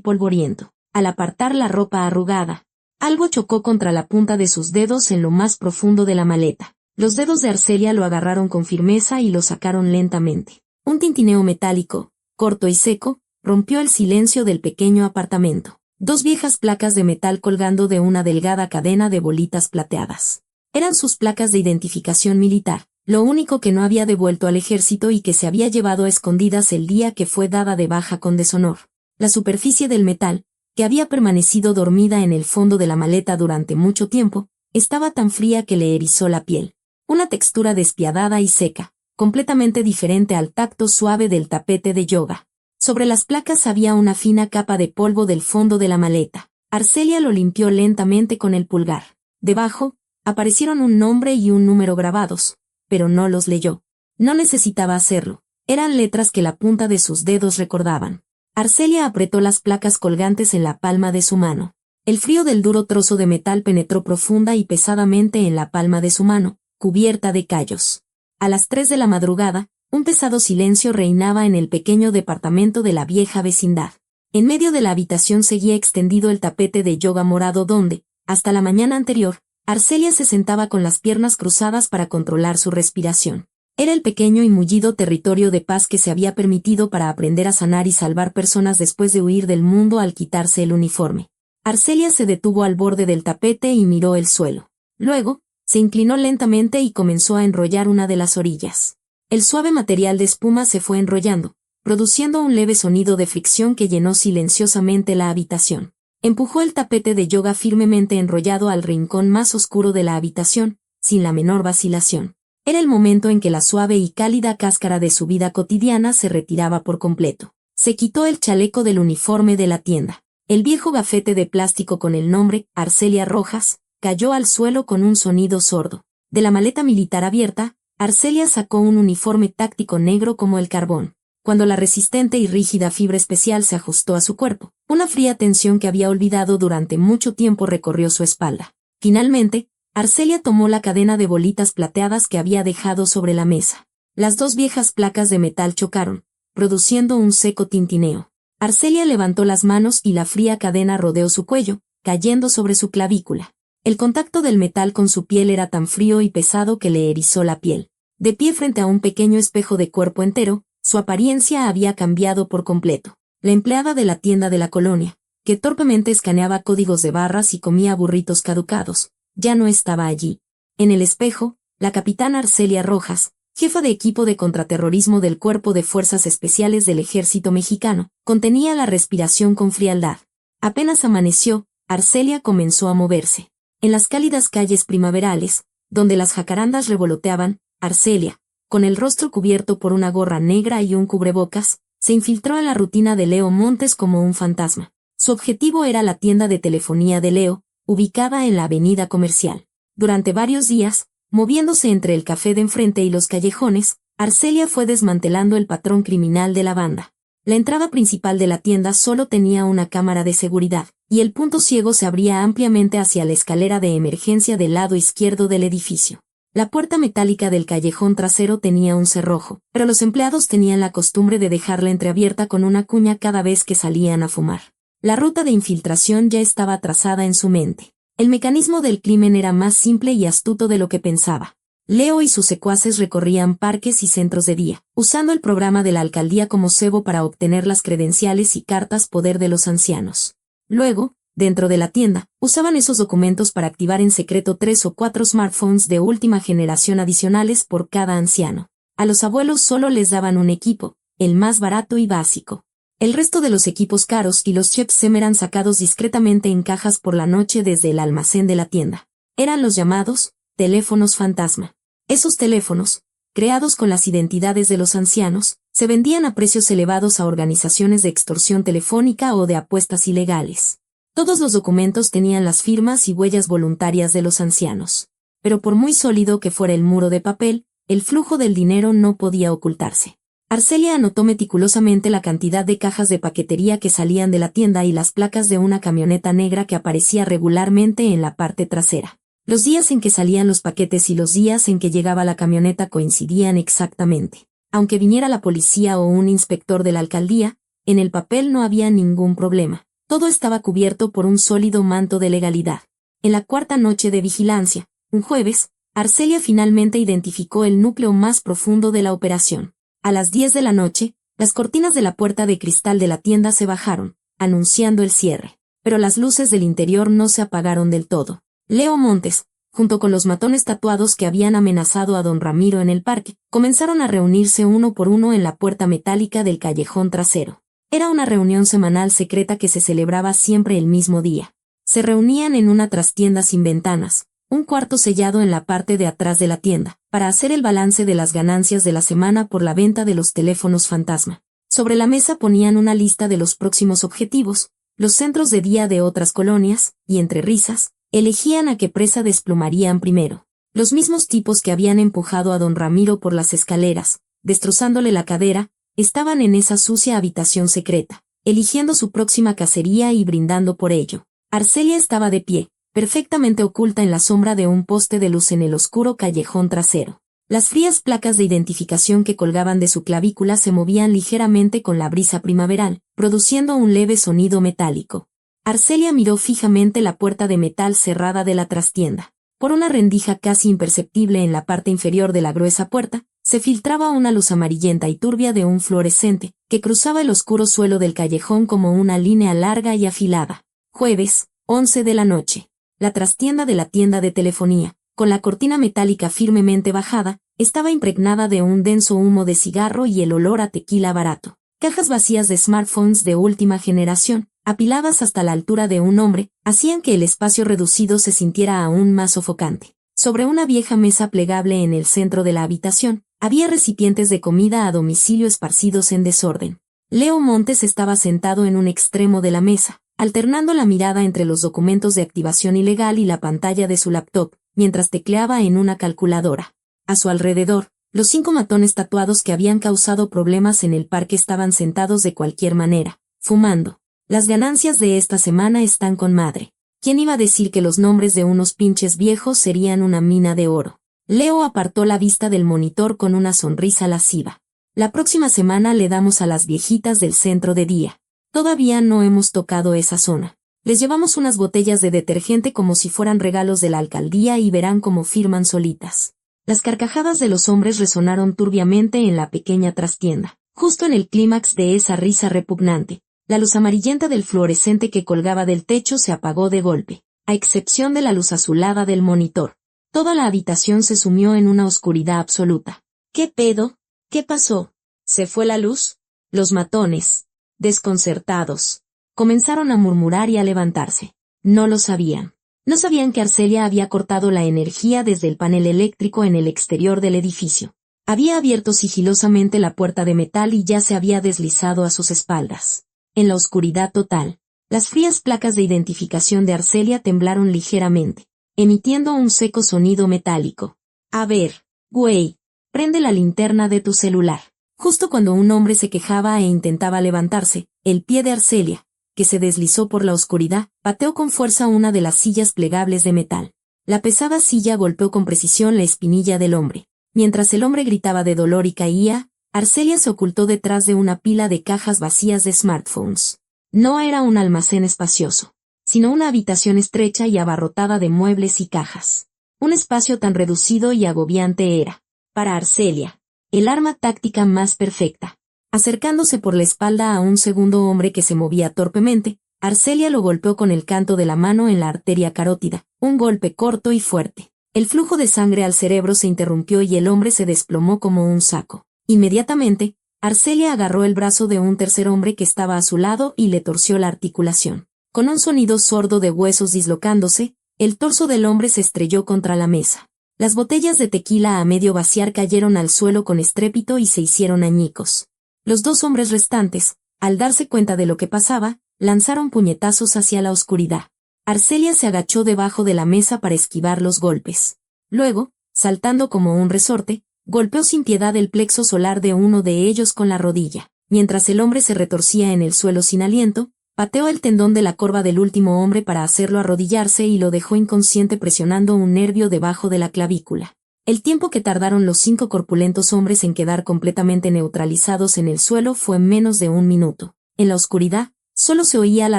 polvoriento. Al apartar la ropa arrugada, algo chocó contra la punta de sus dedos en lo más profundo de la maleta. Los dedos de Arcelia lo agarraron con firmeza y lo sacaron lentamente. Un tintineo metálico, corto y seco, rompió el silencio del pequeño apartamento. 2 viejas placas de metal colgando de una delgada cadena de bolitas plateadas. Eran sus placas de identificación militar, lo único que no había devuelto al ejército y que se había llevado a escondidas el día que fue dada de baja con deshonor. La superficie del metal, que había permanecido dormida en el fondo de la maleta durante mucho tiempo, estaba tan fría que le erizó la piel. Una textura despiadada y seca, completamente diferente al tacto suave del tapete de yoga. Sobre las placas había una fina capa de polvo del fondo de la maleta. Arcelia lo limpió lentamente con el pulgar. Debajo, aparecieron un nombre y un número grabados, pero no los leyó. No necesitaba hacerlo. Eran letras que la punta de sus dedos recordaban. Arcelia apretó las placas colgantes en la palma de su mano. El frío del duro trozo de metal penetró profunda y pesadamente en la palma de su mano, cubierta de callos. A las 3 de la madrugada, un pesado silencio reinaba en el pequeño departamento de la vieja vecindad. En medio de la habitación seguía extendido el tapete de yoga morado donde, hasta la mañana anterior, Arcelia se sentaba con las piernas cruzadas para controlar su respiración. Era el pequeño y mullido territorio de paz que se había permitido para aprender a sanar y salvar personas después de huir del mundo al quitarse el uniforme. Arcelia se detuvo al borde del tapete y miró el suelo. Luego, se inclinó lentamente y comenzó a enrollar una de las orillas. El suave material de espuma se fue enrollando, produciendo un leve sonido de fricción que llenó silenciosamente la habitación. Empujó el tapete de yoga firmemente enrollado al rincón más oscuro de la habitación, sin la menor vacilación. Era el momento en que la suave y cálida cáscara de su vida cotidiana se retiraba por completo. Se quitó el chaleco del uniforme de la tienda. El viejo gafete de plástico con el nombre, Arcelia Rojas, cayó al suelo con un sonido sordo. De la maleta militar abierta, Arcelia sacó un uniforme táctico negro como el carbón. Cuando la resistente y rígida fibra especial se ajustó a su cuerpo, una fría tensión que había olvidado durante mucho tiempo recorrió su espalda. Finalmente, Arcelia tomó la cadena de bolitas plateadas que había dejado sobre la mesa. Las 2 viejas placas de metal chocaron, produciendo un seco tintineo. Arcelia levantó las manos y la fría cadena rodeó su cuello, cayendo sobre su clavícula. El contacto del metal con su piel era tan frío y pesado que le erizó la piel. De pie frente a un pequeño espejo de cuerpo entero, su apariencia había cambiado por completo. La empleada de la tienda de la colonia, que torpemente escaneaba códigos de barras y comía burritos caducados, ya no estaba allí. En el espejo, la capitana Arcelia Rojas, jefa de equipo de contraterrorismo del Cuerpo de Fuerzas Especiales del Ejército Mexicano, contenía la respiración con frialdad. Apenas amaneció, Arcelia comenzó a moverse. En las cálidas calles primaverales, donde las jacarandas revoloteaban, Arcelia, con el rostro cubierto por una gorra negra y un cubrebocas, se infiltró en la rutina de Leo Montes como un fantasma. Su objetivo era la tienda de telefonía de Leo, ubicada en la avenida comercial. Durante varios días, moviéndose entre el café de enfrente y los callejones, Arcelia fue desmantelando el patrón criminal de la banda. La entrada principal de la tienda solo tenía una cámara de seguridad, y el punto ciego se abría ampliamente hacia la escalera de emergencia del lado izquierdo del edificio. La puerta metálica del callejón trasero tenía un cerrojo, pero los empleados tenían la costumbre de dejarla entreabierta con una cuña cada vez que salían a fumar. La ruta de infiltración ya estaba trazada en su mente. El mecanismo del crimen era más simple y astuto de lo que pensaba. Leo y sus secuaces recorrían parques y centros de día, usando el programa de la alcaldía como cebo para obtener las credenciales y cartas poder de los ancianos. Luego, dentro de la tienda, usaban esos documentos para activar en secreto 3 o 4 smartphones de última generación adicionales por cada anciano. A los abuelos solo les daban un equipo, el más barato y básico. El resto de los equipos caros y los chips SIM eran sacados discretamente en cajas por la noche desde el almacén de la tienda. Eran los llamados teléfonos fantasma. Esos teléfonos, creados con las identidades de los ancianos, se vendían a precios elevados a organizaciones de extorsión telefónica o de apuestas ilegales. Todos los documentos tenían las firmas y huellas voluntarias de los ancianos. Pero por muy sólido que fuera el muro de papel, el flujo del dinero no podía ocultarse. Arcelia anotó meticulosamente la cantidad de cajas de paquetería que salían de la tienda y las placas de una camioneta negra que aparecía regularmente en la parte trasera. Los días en que salían los paquetes y los días en que llegaba la camioneta coincidían exactamente. Aunque viniera la policía o un inspector de la alcaldía, en el papel no había ningún problema. Todo estaba cubierto por un sólido manto de legalidad. En la cuarta noche de vigilancia, un jueves, Arcelia finalmente identificó el núcleo más profundo de la operación. A las 10 de la noche, las cortinas de la puerta de cristal de la tienda se bajaron, anunciando el cierre. Pero las luces del interior no se apagaron del todo. Leo Montes, junto con los matones tatuados que habían amenazado a don Ramiro en el parque, comenzaron a reunirse uno por uno en la puerta metálica del callejón trasero. Era una reunión semanal secreta que se celebraba siempre el mismo día. Se reunían en una trastienda sin ventanas, un cuarto sellado en la parte de atrás de la tienda, para hacer el balance de las ganancias de la semana por la venta de los teléfonos fantasma. Sobre la mesa ponían una lista de los próximos objetivos, los centros de día de otras colonias, y entre risas, elegían a qué presa desplumarían primero. Los mismos tipos que habían empujado a don Ramiro por las escaleras, destrozándole la cadera, estaban en esa sucia habitación secreta, eligiendo su próxima cacería y brindando por ello. Arcelia estaba de pie, perfectamente oculta en la sombra de un poste de luz en el oscuro callejón trasero. Las frías placas de identificación que colgaban de su clavícula se movían ligeramente con la brisa primaveral, produciendo un leve sonido metálico. Arcelia miró fijamente la puerta de metal cerrada de la trastienda. Por una rendija casi imperceptible en la parte inferior de la gruesa puerta, se filtraba una luz amarillenta y turbia de un fluorescente, que cruzaba el oscuro suelo del callejón como una línea larga y afilada. Jueves, 11 de la noche. La trastienda de la tienda de telefonía, con la cortina metálica firmemente bajada, estaba impregnada de un denso humo de cigarro y el olor a tequila barato. Cajas vacías de smartphones de última generación, apiladas hasta la altura de un hombre, hacían que el espacio reducido se sintiera aún más sofocante. Sobre una vieja mesa plegable en el centro de la habitación, había recipientes de comida a domicilio esparcidos en desorden. Leo Montes estaba sentado en un extremo de la mesa, alternando la mirada entre los documentos de activación ilegal y la pantalla de su laptop, mientras tecleaba en una calculadora. A su alrededor, los 5 matones tatuados que habían causado problemas en el parque estaban sentados de cualquier manera, fumando. Las ganancias de esta semana están con madre. ¿Quién iba a decir que los nombres de unos pinches viejos serían una mina de oro? Leo apartó la vista del monitor con una sonrisa lasciva. La próxima semana le damos a las viejitas del centro de día. Todavía no hemos tocado esa zona. Les llevamos unas botellas de detergente como si fueran regalos de la alcaldía y verán cómo firman solitas. Las carcajadas de los hombres resonaron turbiamente en la pequeña trastienda. Justo en el clímax de esa risa repugnante, la luz amarillenta del fluorescente que colgaba del techo se apagó de golpe, a excepción de la luz azulada del monitor. Toda la habitación se sumió en una oscuridad absoluta. ¿Qué pedo? ¿Qué pasó? ¿Se fue la luz? Los matones, desconcertados, comenzaron a murmurar y a levantarse. No lo sabían. No sabían que Arcelia había cortado la energía desde el panel eléctrico en el exterior del edificio. Había abierto sigilosamente la puerta de metal y ya se había deslizado a sus espaldas. En la oscuridad total, las frías placas de identificación de Arcelia temblaron ligeramente, emitiendo un seco sonido metálico. A ver, güey, prende la linterna de tu celular. Justo cuando un hombre se quejaba e intentaba levantarse, el pie de Arcelia, que se deslizó por la oscuridad, pateó con fuerza una de las sillas plegables de metal. La pesada silla golpeó con precisión la espinilla del hombre. Mientras el hombre gritaba de dolor y caía, Arcelia se ocultó detrás de una pila de cajas vacías de smartphones. No era un almacén espacioso, sino una habitación estrecha y abarrotada de muebles y cajas. Un espacio tan reducido y agobiante era, para Arcelia, el arma táctica más perfecta. Acercándose por la espalda a un segundo hombre que se movía torpemente, Arcelia lo golpeó con el canto de la mano en la arteria carótida, un golpe corto y fuerte. El flujo de sangre al cerebro se interrumpió y el hombre se desplomó como un saco. Inmediatamente, Arcelia agarró el brazo de un tercer hombre que estaba a su lado y le torció la articulación. Con un sonido sordo de huesos dislocándose, el torso del hombre se estrelló contra la mesa. Las botellas de tequila a medio vaciar cayeron al suelo con estrépito y se hicieron añicos. Los 2 hombres restantes, al darse cuenta de lo que pasaba, lanzaron puñetazos hacia la oscuridad. Arcelia se agachó debajo de la mesa para esquivar los golpes. Luego, saltando como un resorte, golpeó sin piedad el plexo solar de uno de ellos con la rodilla. Mientras el hombre se retorcía en el suelo sin aliento, pateó el tendón de la corva del último hombre para hacerlo arrodillarse y lo dejó inconsciente presionando un nervio debajo de la clavícula. El tiempo que tardaron los 5 corpulentos hombres en quedar completamente neutralizados en el suelo fue menos de 1 minuto. En la oscuridad, solo se oía la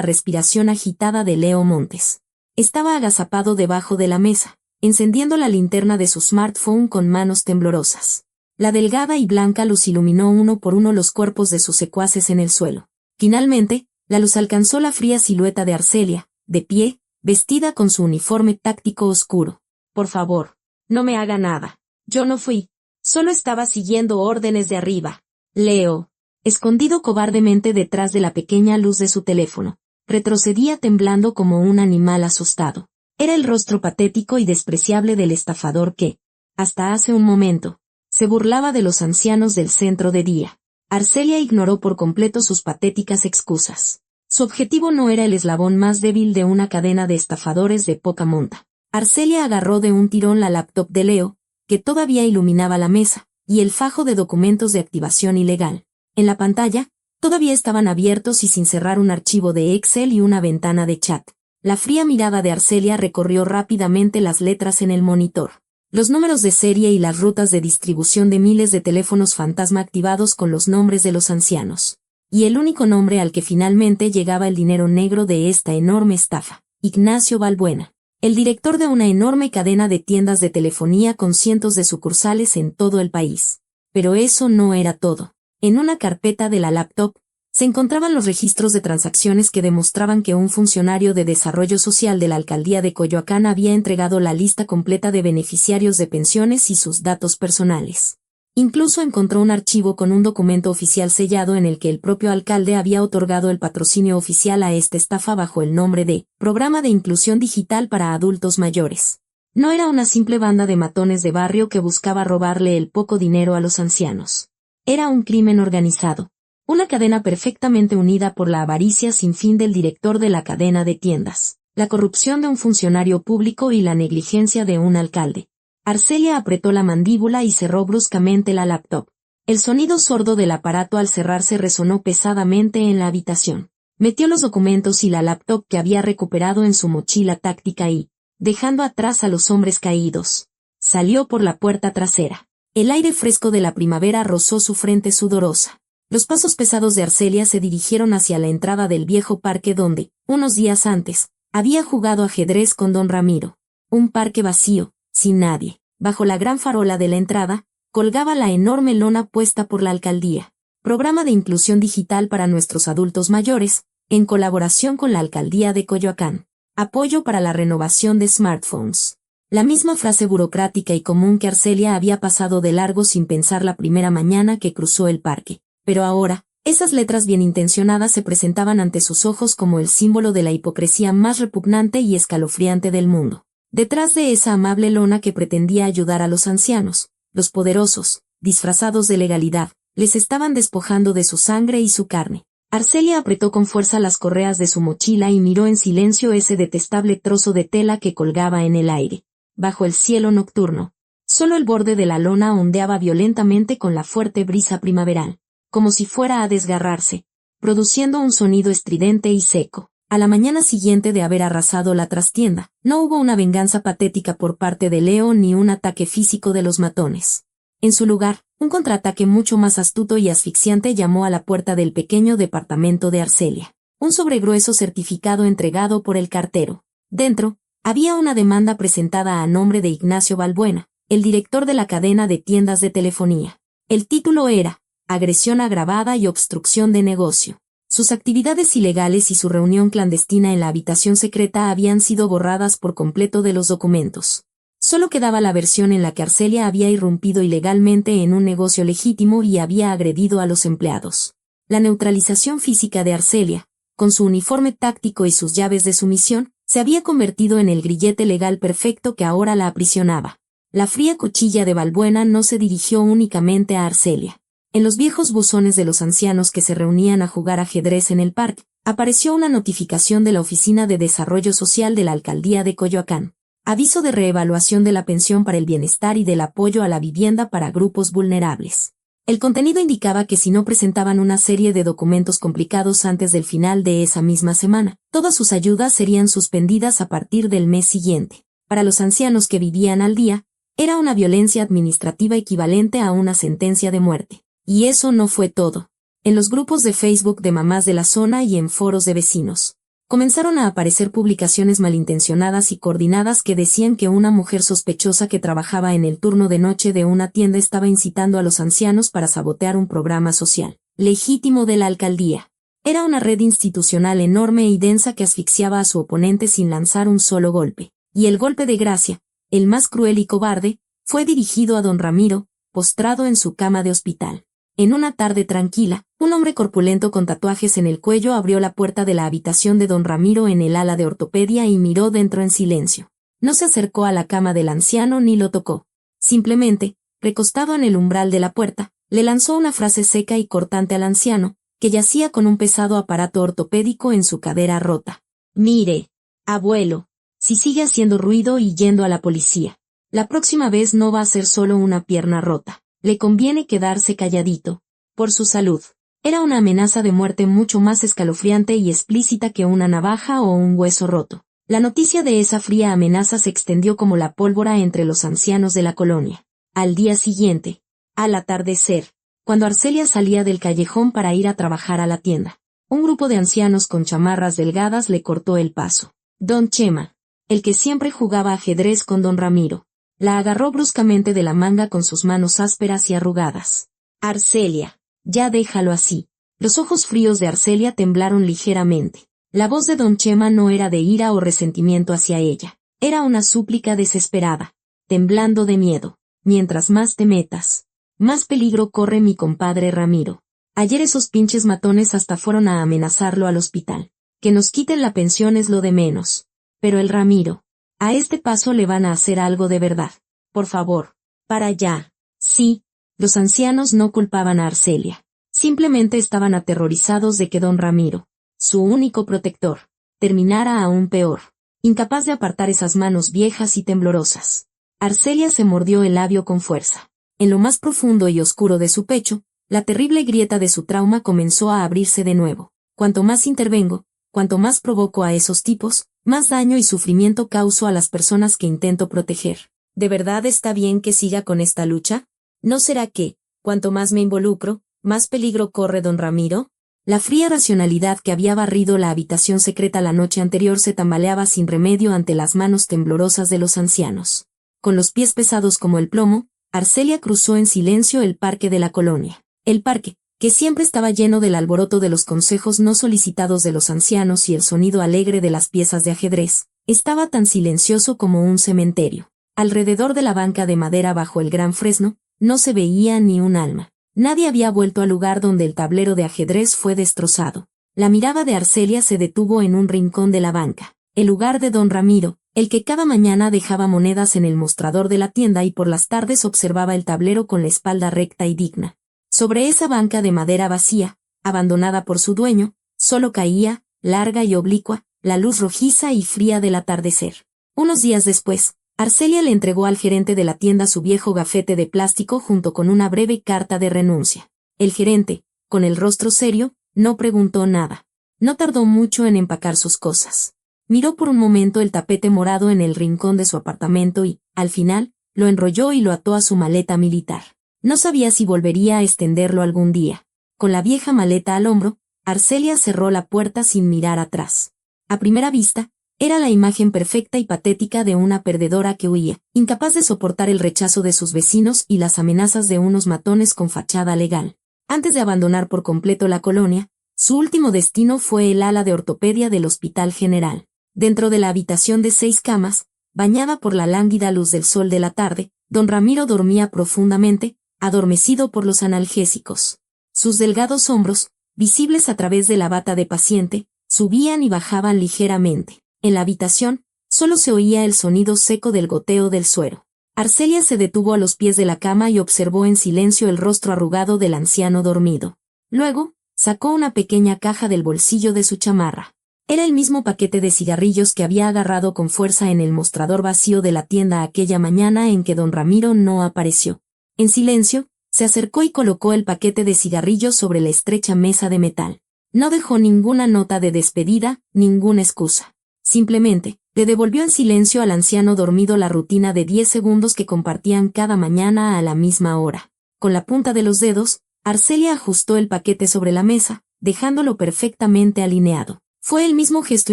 respiración agitada de Leo Montes. Estaba agazapado debajo de la mesa, encendiendo la linterna de su smartphone con manos temblorosas. La delgada y blanca luz iluminó uno por uno los cuerpos de sus secuaces en el suelo. Finalmente, la luz alcanzó la fría silueta de Arcelia, de pie, vestida con su uniforme táctico oscuro. Por favor, no me haga nada. Yo no fui. Solo estaba siguiendo órdenes de arriba. Leo, escondido cobardemente detrás de la pequeña luz de su teléfono, retrocedía temblando como un animal asustado. Era el rostro patético y despreciable del estafador que, hasta hace un momento, se burlaba de los ancianos del centro de día. Arcelia ignoró por completo sus patéticas excusas. Su objetivo no era el eslabón más débil de una cadena de estafadores de poca monta. Arcelia agarró de un tirón la laptop de Leo, que todavía iluminaba la mesa, y el fajo de documentos de activación ilegal. En la pantalla, todavía estaban abiertos y sin cerrar un archivo de Excel y una ventana de chat. La fría mirada de Arcelia recorrió rápidamente las letras en el monitor. Los números de serie y las rutas de distribución de miles de teléfonos fantasma activados con los nombres de los ancianos. Y el único nombre al que finalmente llegaba el dinero negro de esta enorme estafa: Ignacio Balbuena, el director de una enorme cadena de tiendas de telefonía con cientos de sucursales en todo el país. Pero eso no era todo. En una carpeta de la laptop, se encontraban los registros de transacciones que demostraban que un funcionario de desarrollo social de la alcaldía de Coyoacán había entregado la lista completa de beneficiarios de pensiones y sus datos personales. Incluso encontró un archivo con un documento oficial sellado en el que el propio alcalde había otorgado el patrocinio oficial a esta estafa bajo el nombre de Programa de Inclusión Digital para Adultos Mayores. No era una simple banda de matones de barrio que buscaba robarle el poco dinero a los ancianos. Era un crimen organizado. Una cadena perfectamente unida por la avaricia sin fin del director de la cadena de tiendas, la corrupción de un funcionario público y la negligencia de un alcalde. Arcelia apretó la mandíbula y cerró bruscamente la laptop. El sonido sordo del aparato al cerrarse resonó pesadamente en la habitación. Metió los documentos y la laptop que había recuperado en su mochila táctica y, dejando atrás a los hombres caídos, salió por la puerta trasera. El aire fresco de la primavera rozó su frente sudorosa. Los pasos pesados de Arcelia se dirigieron hacia la entrada del viejo parque donde, unos días antes, había jugado ajedrez con don Ramiro. Un parque vacío, sin nadie. Bajo la gran farola de la entrada, colgaba la enorme lona puesta por la alcaldía. Programa de Inclusión Digital para Nuestros Adultos Mayores, en colaboración con la alcaldía de Coyoacán. Apoyo para la renovación de smartphones. La misma frase burocrática y común que Arcelia había pasado de largo sin pensar la primera mañana que cruzó el parque. Pero ahora, esas letras bien intencionadas se presentaban ante sus ojos como el símbolo de la hipocresía más repugnante y escalofriante del mundo. Detrás de esa amable lona que pretendía ayudar a los ancianos, los poderosos, disfrazados de legalidad, les estaban despojando de su sangre y su carne. Arcelia apretó con fuerza las correas de su mochila y miró en silencio ese detestable trozo de tela que colgaba en el aire. Bajo el cielo nocturno, solo el borde de la lona ondeaba violentamente con la fuerte brisa primaveral, como si fuera a desgarrarse, produciendo un sonido estridente y seco. A la mañana siguiente de haber arrasado la trastienda, no hubo una venganza patética por parte de Leo ni un ataque físico de los matones. En su lugar, un contraataque mucho más astuto y asfixiante llamó a la puerta del pequeño departamento de Arcelia. Un sobregrueso certificado entregado por el cartero. Dentro, había una demanda presentada a nombre de Ignacio Balbuena, el director de la cadena de tiendas de telefonía. El título era Agresión agravada y obstrucción de negocio. Sus actividades ilegales y su reunión clandestina en la habitación secreta habían sido borradas por completo de los documentos. Solo quedaba la versión en la que Arcelia había irrumpido ilegalmente en un negocio legítimo y había agredido a los empleados. La neutralización física de Arcelia, con su uniforme táctico y sus llaves de sumisión, se había convertido en el grillete legal perfecto que ahora la aprisionaba. La fría cuchilla de Balbuena no se dirigió únicamente a Arcelia. En los viejos buzones de los ancianos que se reunían a jugar ajedrez en el parque, apareció una notificación de la Oficina de Desarrollo Social de la Alcaldía de Coyoacán. Aviso de reevaluación de la pensión para el bienestar y del apoyo a la vivienda para grupos vulnerables. El contenido indicaba que si no presentaban una serie de documentos complicados antes del final de esa misma semana, todas sus ayudas serían suspendidas a partir del mes siguiente. Para los ancianos que vivían al día, Era una violencia administrativa equivalente a una sentencia de muerte. Y eso no fue todo. En los grupos de Facebook de mamás de la zona y en foros de vecinos, comenzaron a aparecer publicaciones malintencionadas y coordinadas que decían que una mujer sospechosa que trabajaba en el turno de noche de una tienda estaba incitando a los ancianos para sabotear un programa social legítimo de la alcaldía. Era una red institucional enorme y densa que asfixiaba a su oponente sin lanzar un solo golpe. Y el golpe de gracia, el más cruel y cobarde, fue dirigido a don Ramiro, postrado en su cama de hospital. En una tarde tranquila, un hombre corpulento con tatuajes en el cuello abrió la puerta de la habitación de don Ramiro en el ala de ortopedia y miró dentro en silencio. No se acercó a la cama del anciano ni lo tocó. Simplemente, recostado en el umbral de la puerta, le lanzó una frase seca y cortante al anciano, que yacía con un pesado aparato ortopédico en su cadera rota. Mire, abuelo, si sigue haciendo ruido y yendo a la policía, la próxima vez no va a ser solo una pierna rota. Le conviene quedarse calladito, por su salud. Era una amenaza de muerte mucho más escalofriante y explícita que una navaja o un hueso roto. La noticia de esa fría amenaza se extendió como la pólvora entre los ancianos de la colonia. Al día siguiente, al atardecer, cuando Arcelia salía del callejón para ir a trabajar a la tienda, un grupo de ancianos con chamarras delgadas le cortó el paso. Don Chema, el que siempre jugaba ajedrez con don Ramiro, la agarró bruscamente de la manga con sus manos ásperas y arrugadas. Arcelia, ya déjalo así. Los ojos fríos de Arcelia temblaron ligeramente. La voz de don Chema no era de ira o resentimiento hacia ella. Era una súplica desesperada, temblando de miedo. Mientras más te metas, más peligro corre mi compadre Ramiro. Ayer esos pinches matones hasta fueron a amenazarlo al hospital. Que nos quiten la pensión es lo de menos. Pero el Ramiro, a este paso le van a hacer algo de verdad. Por favor, para allá. Sí, los ancianos no culpaban a Arcelia. Simplemente estaban aterrorizados de que don Ramiro, su único protector, terminara aún peor, incapaz de apartar esas manos viejas y temblorosas. Arcelia se mordió el labio con fuerza. En lo más profundo y oscuro de su pecho, la terrible grieta de su trauma comenzó a abrirse de nuevo. Cuanto más intervengo, cuanto más provoco a esos tipos, más daño y sufrimiento causo a las personas que intento proteger. ¿De verdad está bien que siga con esta lucha? ¿No será que, cuanto más me involucro, más peligro corre don Ramiro? La fría racionalidad que había barrido la habitación secreta la noche anterior se tambaleaba sin remedio ante las manos temblorosas de los ancianos. Con los pies pesados como el plomo, Arcelia cruzó en silencio el parque de la colonia. El parque, que siempre estaba lleno del alboroto de los consejos no solicitados de los ancianos y el sonido alegre de las piezas de ajedrez, estaba tan silencioso como un cementerio. Alrededor de la banca de madera bajo el gran fresno, no se veía ni un alma. Nadie había vuelto al lugar donde el tablero de ajedrez fue destrozado. La mirada de Arcelia se detuvo en un rincón de la banca, el lugar de don Ramiro, el que cada mañana dejaba monedas en el mostrador de la tienda y por las tardes observaba el tablero con la espalda recta y digna. Sobre esa banca de madera vacía, abandonada por su dueño, solo caía, larga y oblicua, la luz rojiza y fría del atardecer. Unos días después, Arcelia le entregó al gerente de la tienda su viejo gafete de plástico junto con una breve carta de renuncia. El gerente, con el rostro serio, no preguntó nada. No tardó mucho en empacar sus cosas. Miró por un momento el tapete morado en el rincón de su apartamento y, al final, lo enrolló y lo ató a su maleta militar. No sabía si volvería a extenderlo algún día. Con la vieja maleta al hombro, Arcelia cerró la puerta sin mirar atrás. A primera vista, era la imagen perfecta y patética de una perdedora que huía, incapaz de soportar el rechazo de sus vecinos y las amenazas de unos matones con fachada legal. Antes de abandonar por completo la colonia, su último destino fue el ala de ortopedia del Hospital General. Dentro de la habitación de 6 camas, bañada por la lánguida luz del sol de la tarde, don Ramiro dormía profundamente, adormecido por los analgésicos. Sus delgados hombros, visibles a través de la bata de paciente, subían y bajaban ligeramente. En la habitación, solo se oía el sonido seco del goteo del suero. Arcelia se detuvo a los pies de la cama y observó en silencio el rostro arrugado del anciano dormido. Luego, sacó una pequeña caja del bolsillo de su chamarra. Era el mismo paquete de cigarrillos que había agarrado con fuerza en el mostrador vacío de la tienda aquella mañana en que don Ramiro no apareció. En silencio, se acercó y colocó el paquete de cigarrillos sobre la estrecha mesa de metal. No dejó ninguna nota de despedida, ninguna excusa. Simplemente, le devolvió en silencio al anciano dormido la rutina de 10 segundos que compartían cada mañana a la misma hora. Con la punta de los dedos, Arcelia ajustó el paquete sobre la mesa, dejándolo perfectamente alineado. Fue el mismo gesto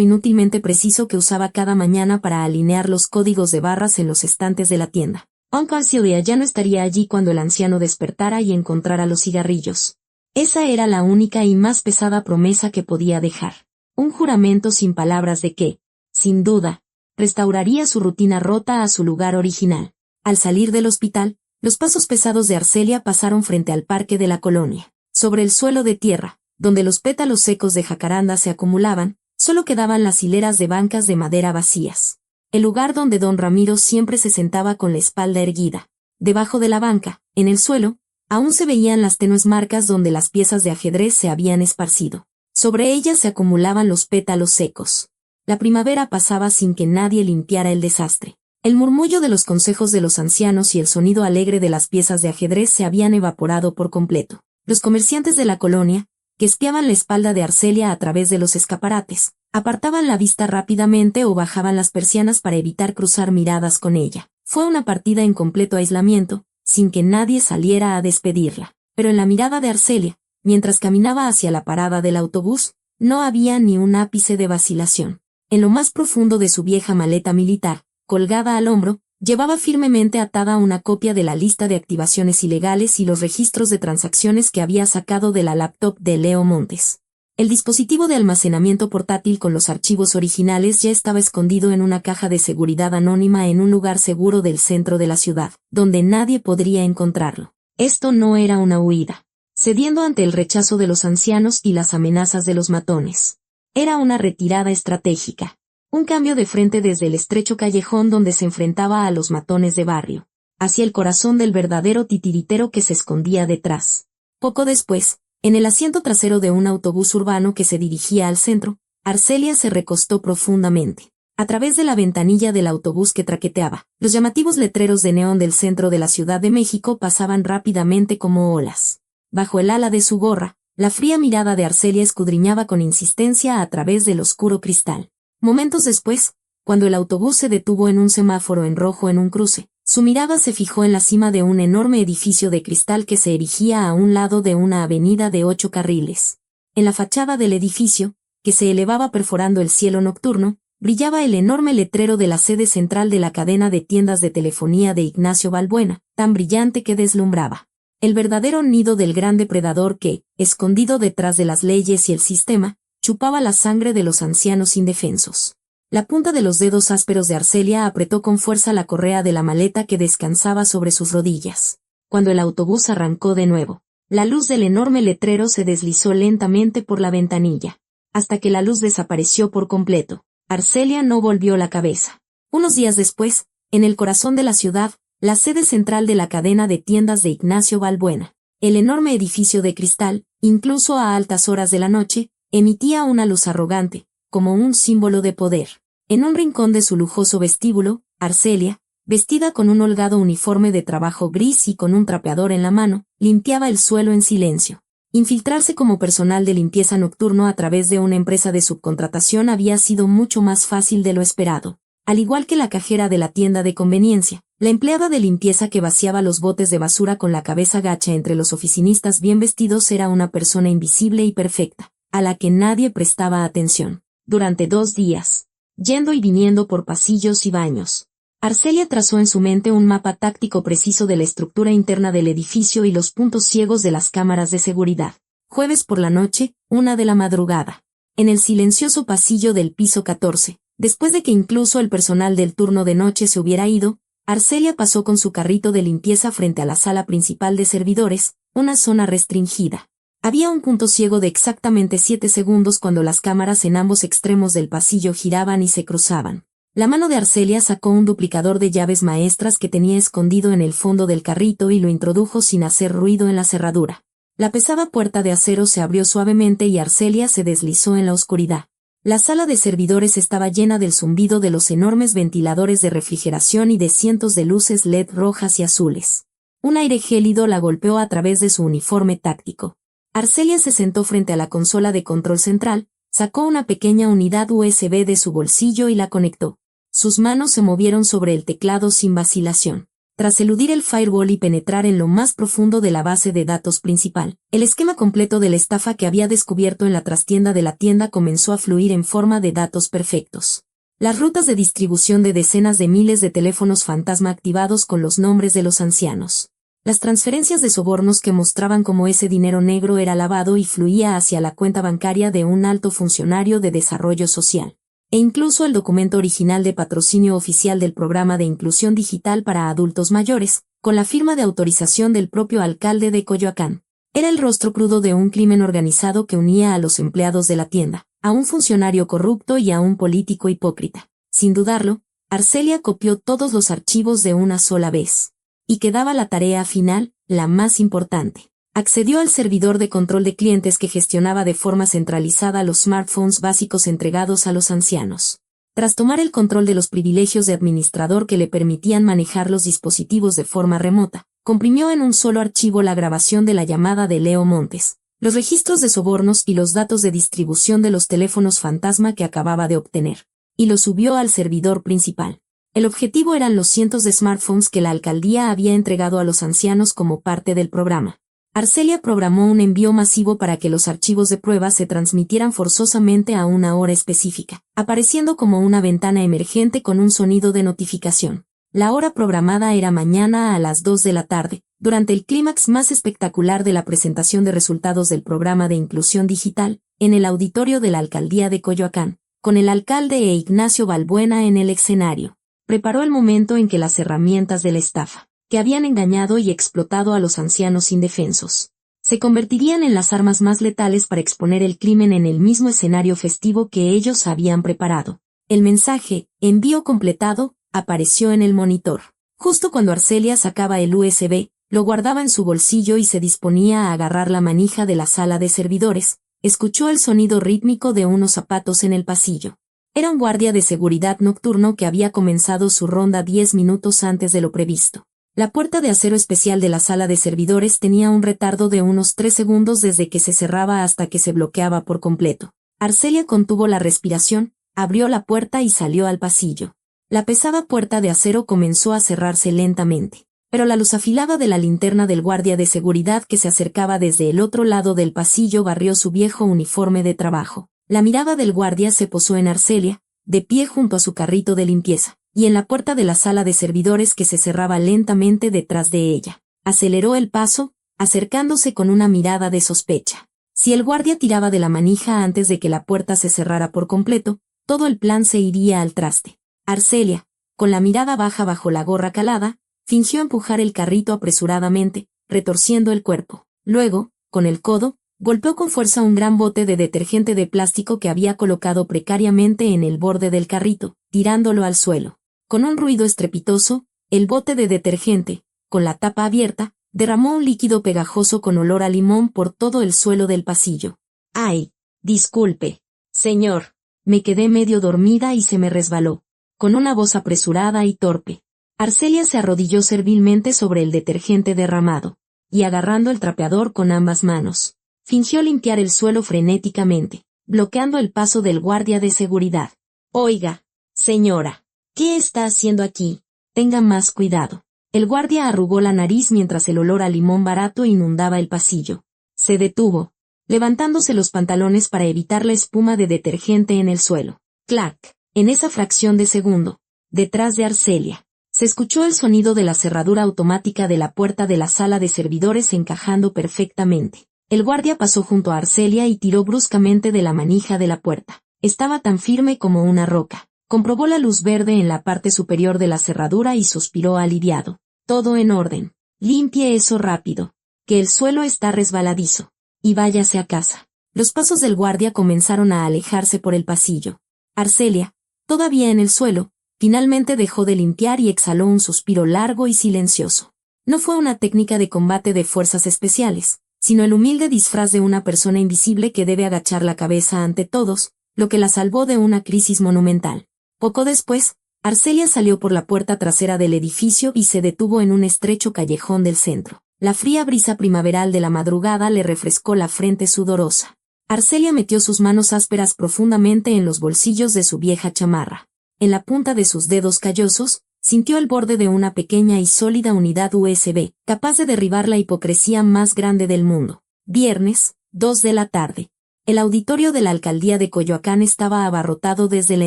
inútilmente preciso que usaba cada mañana para alinear los códigos de barras en los estantes de la tienda. Aunque Arcelia ya no estaría allí cuando el anciano despertara y encontrara los cigarrillos. Esa era la única y más pesada promesa que podía dejar. Un juramento sin palabras de que, sin duda, restauraría su rutina rota a su lugar original. Al salir del hospital, los pasos pesados de Arcelia pasaron frente al parque de la colonia. Sobre el suelo de tierra, donde los pétalos secos de jacaranda se acumulaban, solo quedaban las hileras de bancas de madera vacías. El lugar donde don Ramiro siempre se sentaba con la espalda erguida. Debajo de la banca, en el suelo, aún se veían las tenues marcas donde las piezas de ajedrez se habían esparcido. Sobre ellas se acumulaban los pétalos secos. La primavera pasaba sin que nadie limpiara el desastre. El murmullo de los consejos de los ancianos y el sonido alegre de las piezas de ajedrez se habían evaporado por completo. Los comerciantes de la colonia, que espiaban la espalda de Arcelia a través de los escaparates, apartaban la vista rápidamente o bajaban las persianas para evitar cruzar miradas con ella. Fue una partida en completo aislamiento, sin que nadie saliera a despedirla. Pero en la mirada de Arcelia, mientras caminaba hacia la parada del autobús, no había ni un ápice de vacilación. En lo más profundo de su vieja maleta militar, colgada al hombro, llevaba firmemente atada una copia de la lista de activaciones ilegales y los registros de transacciones que había sacado de la laptop de Leo Montes. El dispositivo de almacenamiento portátil con los archivos originales ya estaba escondido en una caja de seguridad anónima en un lugar seguro del centro de la ciudad, donde nadie podría encontrarlo. Esto no era una huida, cediendo ante el rechazo de los ancianos y las amenazas de los matones. Era una retirada estratégica. Un cambio de frente desde el estrecho callejón donde se enfrentaba a los matones de barrio, hacia el corazón del verdadero titiritero que se escondía detrás. Poco después, en el asiento trasero de un autobús urbano que se dirigía al centro, Arcelia se recostó profundamente. A través de la ventanilla del autobús que traqueteaba, los llamativos letreros de neón del centro de la Ciudad de México pasaban rápidamente como olas. Bajo el ala de su gorra, la fría mirada de Arcelia escudriñaba con insistencia a través del oscuro cristal. Momentos después, cuando el autobús se detuvo en un semáforo en rojo en un cruce, su mirada se fijó en la cima de un enorme edificio de cristal que se erigía a un lado de una avenida de 8 carriles. En la fachada del edificio, que se elevaba perforando el cielo nocturno, brillaba el enorme letrero de la sede central de la cadena de tiendas de telefonía de Ignacio Balbuena, tan brillante que deslumbraba. El verdadero nido del gran depredador que, escondido detrás de las leyes y el sistema, chupaba la sangre de los ancianos indefensos. La punta de los dedos ásperos de Arcelia apretó con fuerza la correa de la maleta que descansaba sobre sus rodillas. Cuando el autobús arrancó de nuevo, la luz del enorme letrero se deslizó lentamente por la ventanilla. Hasta que la luz desapareció por completo, Arcelia no volvió la cabeza. Unos días después, en el corazón de la ciudad, la sede central de la cadena de tiendas de Ignacio Balbuena, el enorme edificio de cristal, incluso a altas horas de la noche, emitía una luz arrogante, como un símbolo de poder. En un rincón de su lujoso vestíbulo, Arcelia, vestida con un holgado uniforme de trabajo gris y con un trapeador en la mano, limpiaba el suelo en silencio. Infiltrarse como personal de limpieza nocturno a través de una empresa de subcontratación había sido mucho más fácil de lo esperado. Al igual que la cajera de la tienda de conveniencia, la empleada de limpieza que vaciaba los botes de basura con la cabeza gacha entre los oficinistas bien vestidos era una persona invisible y perfecta, a la que nadie prestaba atención. Durante 2 días, yendo y viniendo por pasillos y baños, Arcelia trazó en su mente un mapa táctico preciso de la estructura interna del edificio y los puntos ciegos de las cámaras de seguridad. Jueves por la noche, 1 de la madrugada. En el silencioso pasillo del piso 14, después de que incluso el personal del turno de noche se hubiera ido, Arcelia pasó con su carrito de limpieza frente a la sala principal de servidores, una zona restringida. Había un punto ciego de exactamente 7 segundos cuando las cámaras en ambos extremos del pasillo giraban y se cruzaban. La mano de Arcelia sacó un duplicador de llaves maestras que tenía escondido en el fondo del carrito y lo introdujo sin hacer ruido en la cerradura. La pesada puerta de acero se abrió suavemente y Arcelia se deslizó en la oscuridad. La sala de servidores estaba llena del zumbido de los enormes ventiladores de refrigeración y de cientos de luces LED rojas y azules. Un aire gélido la golpeó a través de su uniforme táctico. Arcelia se sentó frente a la consola de control central, Sacó una pequeña unidad USB de su bolsillo y la conectó. Sus manos se movieron sobre el teclado sin vacilación. Tras eludir el firewall y penetrar en lo más profundo de la base de datos principal, el esquema completo de la estafa que había descubierto en la trastienda de la tienda comenzó a fluir en forma de datos perfectos. Las rutas de distribución de decenas de miles de teléfonos fantasma activados con los nombres de los ancianos. Las transferencias de sobornos que mostraban cómo ese dinero negro era lavado y fluía hacia la cuenta bancaria de un alto funcionario de desarrollo social. E incluso el documento original de patrocinio oficial del programa de inclusión digital para adultos mayores, con la firma de autorización del propio alcalde de Coyoacán. Era el rostro crudo de un crimen organizado que unía a los empleados de la tienda, a un funcionario corrupto y a un político hipócrita. Sin dudarlo, Arcelia copió todos los archivos de una sola vez. Y quedaba la tarea final, la más importante. Accedió al servidor de control de clientes que gestionaba de forma centralizada los smartphones básicos entregados a los ancianos. Tras tomar el control de los privilegios de administrador que le permitían manejar los dispositivos de forma remota, comprimió en un solo archivo la grabación de la llamada de Leo Montes, los registros de sobornos y los datos de distribución de los teléfonos fantasma que acababa de obtener, y lo subió al servidor principal. El objetivo eran los cientos de smartphones que la alcaldía había entregado a los ancianos como parte del programa. Arcelia programó un envío masivo para que los archivos de prueba se transmitieran forzosamente a una hora específica, apareciendo como una ventana emergente con un sonido de notificación. La hora programada era mañana a las 2 de la tarde, durante el clímax más espectacular de la presentación de resultados del programa de inclusión digital, en el auditorio de la alcaldía de Coyoacán, con el alcalde e Ignacio Balbuena en el escenario. Preparó el momento en que las herramientas de la estafa, que habían engañado y explotado a los ancianos indefensos, se convertirían en las armas más letales para exponer el crimen en el mismo escenario festivo que ellos habían preparado. El mensaje, envío completado, apareció en el monitor. Justo cuando Arcelia sacaba el USB, lo guardaba en su bolsillo y se disponía a agarrar la manija de la sala de servidores, escuchó el sonido rítmico de unos zapatos en el pasillo. Era un guardia de seguridad nocturno que había comenzado su ronda 10 minutos antes de lo previsto. La puerta de acero especial de la sala de servidores tenía un retardo de unos 3 segundos desde que se cerraba hasta que se bloqueaba por completo. Arcelia contuvo la respiración, abrió la puerta y salió al pasillo. La pesada puerta de acero comenzó a cerrarse lentamente, pero la luz afilada de la linterna del guardia de seguridad que se acercaba desde el otro lado del pasillo barrió su viejo uniforme de trabajo. La mirada del guardia se posó en Arcelia, de pie junto a su carrito de limpieza, y en la puerta de la sala de servidores que se cerraba lentamente detrás de ella. Aceleró el paso, acercándose con una mirada de sospecha. Si el guardia tiraba de la manija antes de que la puerta se cerrara por completo, todo el plan se iría al traste. Arcelia, con la mirada baja bajo la gorra calada, fingió empujar el carrito apresuradamente, retorciendo el cuerpo. Luego, con el codo, golpeó con fuerza un gran bote de detergente de plástico que había colocado precariamente en el borde del carrito, tirándolo al suelo. Con un ruido estrepitoso, el bote de detergente, con la tapa abierta, derramó un líquido pegajoso con olor a limón por todo el suelo del pasillo. ¡Ay! Disculpe, señor. Me quedé medio dormida y se me resbaló. Con una voz apresurada y torpe, Arcelia se arrodilló servilmente sobre el detergente derramado, y agarrando el trapeador con ambas manos, fingió limpiar el suelo frenéticamente, bloqueando el paso del guardia de seguridad. Oiga, señora, ¿qué está haciendo aquí? Tenga más cuidado. El guardia arrugó la nariz mientras el olor a limón barato inundaba el pasillo. Se detuvo, levantándose los pantalones para evitar la espuma de detergente en el suelo. Clac. En esa fracción de segundo, detrás de Arcelia, se escuchó el sonido de la cerradura automática de la puerta de la sala de servidores encajando perfectamente. El guardia pasó junto a Arcelia y tiró bruscamente de la manija de la puerta. Estaba tan firme como una roca. Comprobó la luz verde en la parte superior de la cerradura y suspiró aliviado. Todo en orden. Limpie eso rápido, que el suelo está resbaladizo. Y váyase a casa. Los pasos del guardia comenzaron a alejarse por el pasillo. Arcelia, todavía en el suelo, finalmente dejó de limpiar y exhaló un suspiro largo y silencioso. No fue una técnica de combate de fuerzas especiales, sino el humilde disfraz de una persona invisible que debe agachar la cabeza ante todos, lo que la salvó de una crisis monumental. Poco después, Arcelia salió por la puerta trasera del edificio y se detuvo en un estrecho callejón del centro. La fría brisa primaveral de la madrugada le refrescó la frente sudorosa. Arcelia metió sus manos ásperas profundamente en los bolsillos de su vieja chamarra. En la punta de sus dedos callosos, sintió el borde de una pequeña y sólida unidad USB, capaz de derribar la hipocresía más grande del mundo. Viernes, 2 de la tarde. El auditorio de la alcaldía de Coyoacán estaba abarrotado desde la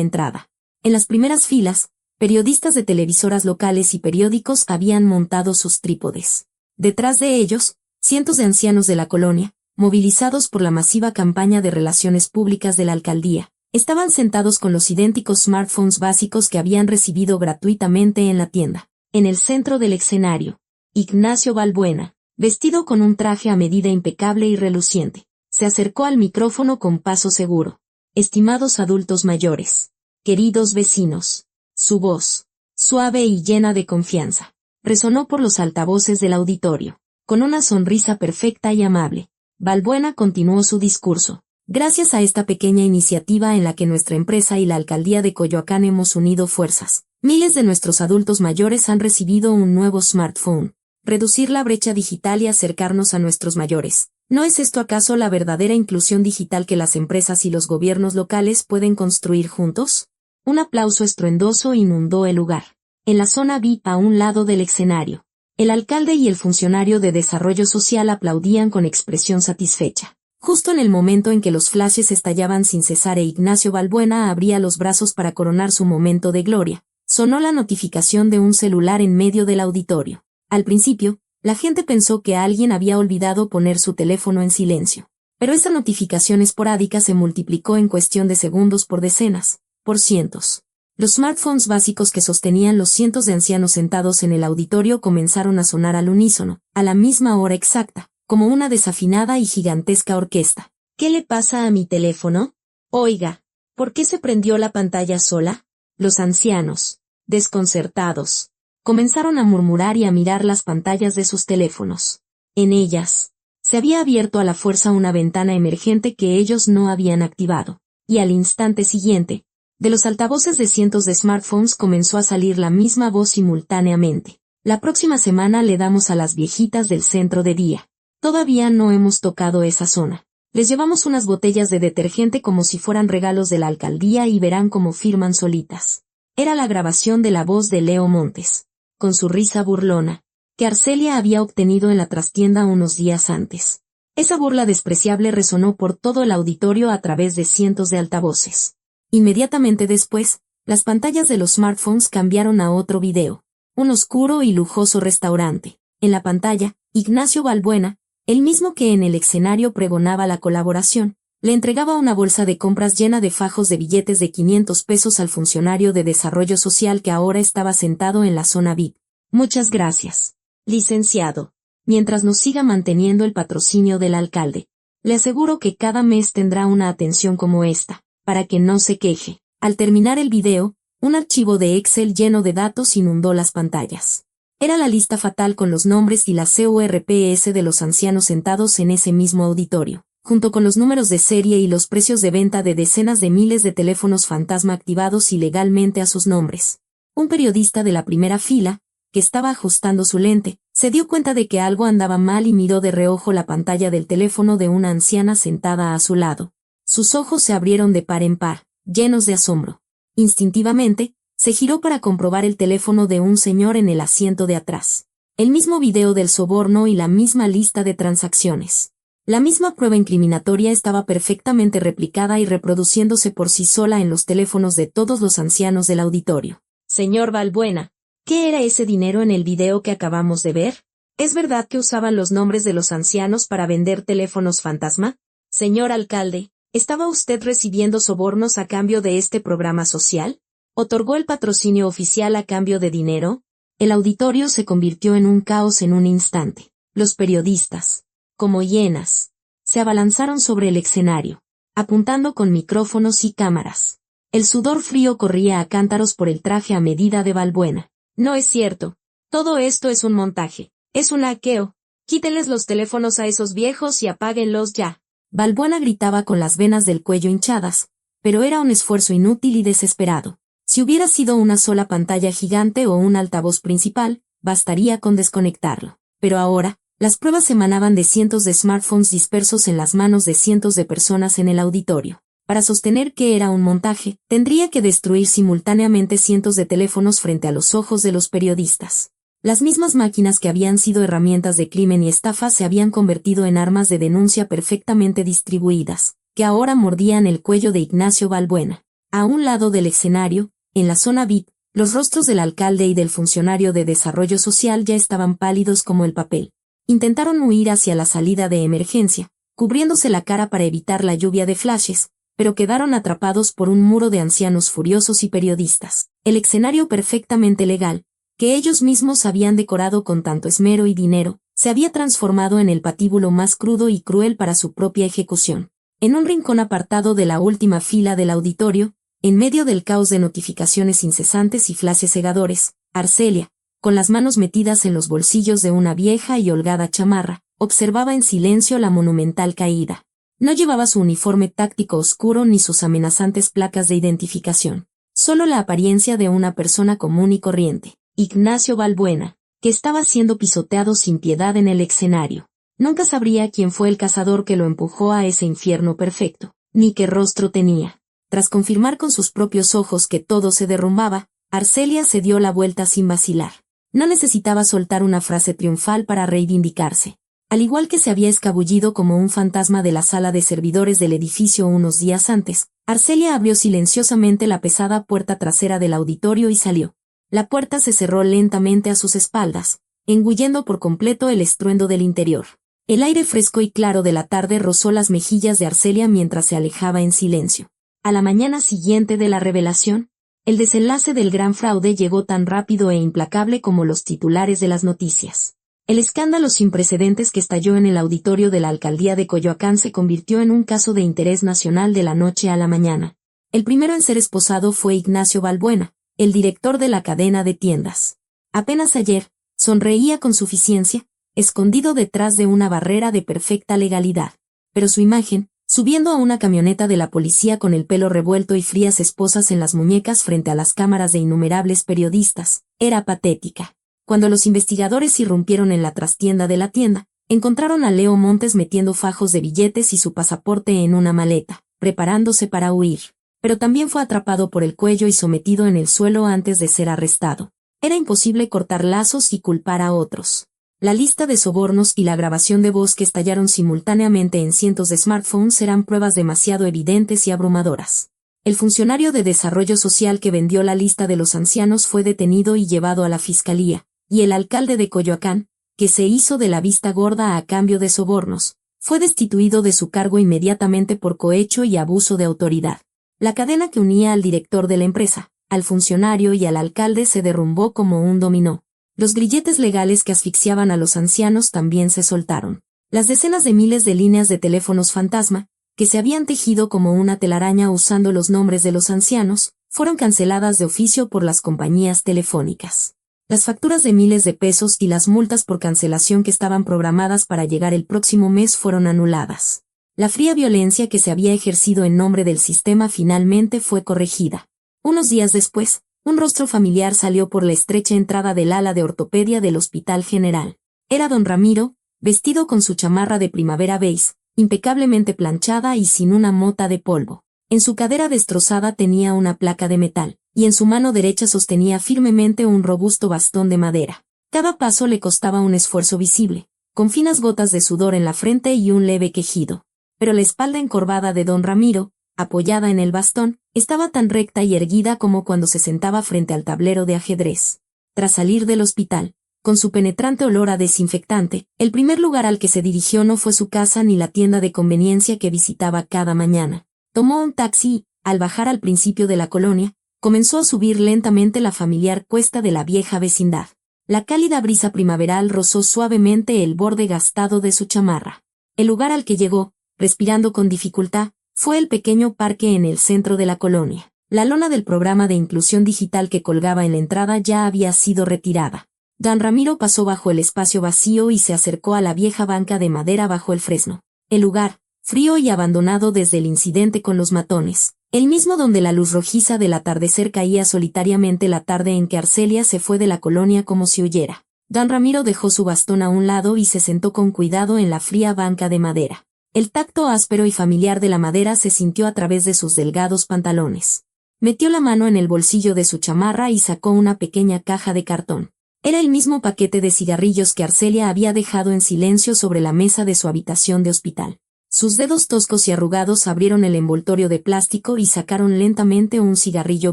entrada. En las primeras filas, periodistas de televisoras locales y periódicos habían montado sus trípodes. Detrás de ellos, cientos de ancianos de la colonia, movilizados por la masiva campaña de relaciones públicas de la alcaldía, estaban sentados con los idénticos smartphones básicos que habían recibido gratuitamente en la tienda. En el centro del escenario, Ignacio Balbuena, vestido con un traje a medida impecable y reluciente, se acercó al micrófono con paso seguro. Estimados adultos mayores, queridos vecinos, su voz, suave y llena de confianza, resonó por los altavoces del auditorio. Con una sonrisa perfecta y amable, Balbuena continuó su discurso. Gracias a esta pequeña iniciativa en la que nuestra empresa y la alcaldía de Coyoacán hemos unido fuerzas, miles de nuestros adultos mayores han recibido un nuevo smartphone. Reducir la brecha digital y acercarnos a nuestros mayores. ¿No es esto acaso la verdadera inclusión digital que las empresas y los gobiernos locales pueden construir juntos? Un aplauso estruendoso inundó el lugar. En la zona VIP a un lado del escenario, el alcalde y el funcionario de desarrollo social aplaudían con expresión satisfecha. Justo en el momento en que los flashes estallaban sin cesar e Ignacio Balbuena abría los brazos para coronar su momento de gloria, sonó la notificación de un celular en medio del auditorio. Al principio, la gente pensó que alguien había olvidado poner su teléfono en silencio. Pero esa notificación esporádica se multiplicó en cuestión de segundos por decenas, por cientos. Los smartphones básicos que sostenían los cientos de ancianos sentados en el auditorio comenzaron a sonar al unísono, a la misma hora exacta, como una desafinada y gigantesca orquesta. ¿Qué le pasa a mi teléfono? Oiga, ¿por qué se prendió la pantalla sola? Los ancianos, desconcertados, comenzaron a murmurar y a mirar las pantallas de sus teléfonos. En ellas, se había abierto a la fuerza una ventana emergente que ellos no habían activado, y al instante siguiente, de los altavoces de cientos de smartphones comenzó a salir la misma voz simultáneamente. La próxima semana le damos a las viejitas del centro de día. Todavía no hemos tocado esa zona. Les llevamos unas botellas de detergente como si fueran regalos de la alcaldía y verán cómo firman solitas. Era la grabación de la voz de Leo Montes, con su risa burlona, que Arcelia había obtenido en la trastienda unos días antes. Esa burla despreciable resonó por todo el auditorio a través de cientos de altavoces. Inmediatamente después, las pantallas de los smartphones cambiaron a otro video. Un oscuro y lujoso restaurante. En la pantalla, Ignacio Balbuena, el mismo que en el escenario pregonaba la colaboración, le entregaba una bolsa de compras llena de fajos de billetes de 500 pesos al funcionario de desarrollo social que ahora estaba sentado en la zona VIP. Muchas gracias, licenciado. Mientras nos siga manteniendo el patrocinio del alcalde, le aseguro que cada mes tendrá una atención como esta, para que no se queje. Al terminar el video, un archivo de Excel lleno de datos inundó las pantallas. Era la lista fatal con los nombres y la CURPS de los ancianos sentados en ese mismo auditorio, junto con los números de serie y los precios de venta de decenas de miles de teléfonos fantasma activados ilegalmente a sus nombres. Un periodista de la primera fila, que estaba ajustando su lente, se dio cuenta de que algo andaba mal y miró de reojo la pantalla del teléfono de una anciana sentada a su lado. Sus ojos se abrieron de par en par, llenos de asombro. Instintivamente, se giró para comprobar el teléfono de un señor en el asiento de atrás. El mismo video del soborno y la misma lista de transacciones. La misma prueba incriminatoria estaba perfectamente replicada y reproduciéndose por sí sola en los teléfonos de todos los ancianos del auditorio. Señor Balbuena, ¿qué era ese dinero en el video que acabamos de ver? ¿Es verdad que usaban los nombres de los ancianos para vender teléfonos fantasma? Señor alcalde, ¿estaba usted recibiendo sobornos a cambio de este programa social? ¿Otorgó el patrocinio oficial a cambio de dinero? El auditorio se convirtió en un caos en un instante. Los periodistas, como hienas, se abalanzaron sobre el escenario, apuntando con micrófonos y cámaras. El sudor frío corría a cántaros por el traje a medida de Balbuena. No es cierto. Todo esto es un montaje. Es un hackeo. Quítenles los teléfonos a esos viejos y apáguenlos ya. Balbuena gritaba con las venas del cuello hinchadas, pero era un esfuerzo inútil y desesperado. Si hubiera sido una sola pantalla gigante o un altavoz principal, bastaría con desconectarlo. Pero ahora, Las pruebas emanaban de cientos de smartphones dispersos en las manos de cientos de personas en el auditorio. Para sostener que era un montaje, tendría que destruir simultáneamente cientos de teléfonos frente a los ojos de los periodistas. Las mismas máquinas que habían sido herramientas de crimen y estafa se habían convertido en armas de denuncia perfectamente distribuidas, que ahora mordían el cuello de Ignacio Balbuena. A un lado del escenario, en la zona VIP, los rostros del alcalde y del funcionario de desarrollo social ya estaban pálidos como el papel. Intentaron huir hacia la salida de emergencia, cubriéndose la cara para evitar la lluvia de flashes, pero quedaron atrapados por un muro de ancianos furiosos y periodistas. El escenario perfectamente legal, que ellos mismos habían decorado con tanto esmero y dinero, se había transformado en el patíbulo más crudo y cruel para su propia ejecución. En un rincón apartado de la última fila del auditorio, en medio del caos de notificaciones incesantes y flashes cegadores, Arcelia, con las manos metidas en los bolsillos de una vieja y holgada chamarra, observaba en silencio la monumental caída. No llevaba su uniforme táctico oscuro ni sus amenazantes placas de identificación, solo la apariencia de una persona común y corriente, Ignacio Balbuena, que estaba siendo pisoteado sin piedad en el escenario. Nunca sabría quién fue el cazador que lo empujó a ese infierno perfecto, ni qué rostro tenía. Tras confirmar con sus propios ojos que todo se derrumbaba, Arcelia se dio la vuelta sin vacilar. No necesitaba soltar una frase triunfal para reivindicarse. Al igual que se había escabullido como un fantasma de la sala de servidores del edificio unos días antes, Arcelia abrió silenciosamente la pesada puerta trasera del auditorio y salió. La puerta se cerró lentamente a sus espaldas, engullendo por completo el estruendo del interior. El aire fresco y claro de la tarde rozó las mejillas de Arcelia mientras se alejaba en silencio. A la mañana siguiente de la revelación, el desenlace del gran fraude llegó tan rápido e implacable como los titulares de las noticias. El escándalo sin precedentes que estalló en el auditorio de la alcaldía de Coyoacán se convirtió en un caso de interés nacional de la noche a la mañana. El primero en ser esposado fue Ignacio Balbuena, el director de la cadena de tiendas. Apenas ayer, sonreía con suficiencia, escondido detrás de una barrera de perfecta legalidad. Pero su imagen, subiendo a una camioneta de la policía con el pelo revuelto y frías esposas en las muñecas frente a las cámaras de innumerables periodistas, era patética. Cuando los investigadores irrumpieron en la trastienda de la tienda, encontraron a Leo Montes metiendo fajos de billetes y su pasaporte en una maleta, preparándose para huir. Pero también fue atrapado por el cuello y sometido en el suelo antes de ser arrestado. Era imposible cortar lazos y culpar a otros. La lista de sobornos y la grabación de voz que estallaron simultáneamente en cientos de smartphones eran pruebas demasiado evidentes y abrumadoras. El funcionario de desarrollo social que vendió la lista de los ancianos fue detenido y llevado a la fiscalía, y el alcalde de Coyoacán, que se hizo de la vista gorda a cambio de sobornos, fue destituido de su cargo inmediatamente por cohecho y abuso de autoridad. La cadena que unía al director de la empresa, al funcionario y al alcalde se derrumbó como un dominó. Los grilletes legales que asfixiaban a los ancianos también se soltaron. Las decenas de miles de líneas de teléfonos fantasma, que se habían tejido como una telaraña usando los nombres de los ancianos, fueron canceladas de oficio por las compañías telefónicas. Las facturas de miles de pesos y las multas por cancelación que estaban programadas para llegar el próximo mes fueron anuladas. La fría violencia que se había ejercido en nombre del sistema finalmente fue corregida. Unos días después, un rostro familiar salió por la estrecha entrada del ala de ortopedia del Hospital General. Era don Ramiro, vestido con su chamarra de primavera beige, impecablemente planchada y sin una mota de polvo. En su cadera destrozada tenía una placa de metal, y en su mano derecha sostenía firmemente un robusto bastón de madera. Cada paso le costaba un esfuerzo visible, con finas gotas de sudor en la frente y un leve quejido. Pero la espalda encorvada de don Ramiro, apoyada en el bastón, estaba tan recta y erguida como cuando se sentaba frente al tablero de ajedrez. Tras salir del hospital, con su penetrante olor a desinfectante, el primer lugar al que se dirigió no fue su casa ni la tienda de conveniencia que visitaba cada mañana. Tomó un taxi y, al bajar al principio de la colonia, comenzó a subir lentamente la familiar cuesta de la vieja vecindad. La cálida brisa primaveral rozó suavemente el borde gastado de su chamarra. El lugar al que llegó, respirando con dificultad, fue el pequeño parque en el centro de la colonia. La lona del programa de inclusión digital que colgaba en la entrada ya había sido retirada. Don Ramiro pasó bajo el espacio vacío y se acercó a la vieja banca de madera bajo el fresno. El lugar, frío y abandonado desde el incidente con los matones, el mismo donde la luz rojiza del atardecer caía solitariamente la tarde en que Arcelia se fue de la colonia como si huyera. Don Ramiro dejó su bastón a un lado y se sentó con cuidado en la fría banca de madera. El tacto áspero y familiar de la madera se sintió a través de sus delgados pantalones. Metió la mano en el bolsillo de su chamarra y sacó una pequeña caja de cartón. Era el mismo paquete de cigarrillos que Arcelia había dejado en silencio sobre la mesa de su habitación de hospital. Sus dedos toscos y arrugados abrieron el envoltorio de plástico y sacaron lentamente un cigarrillo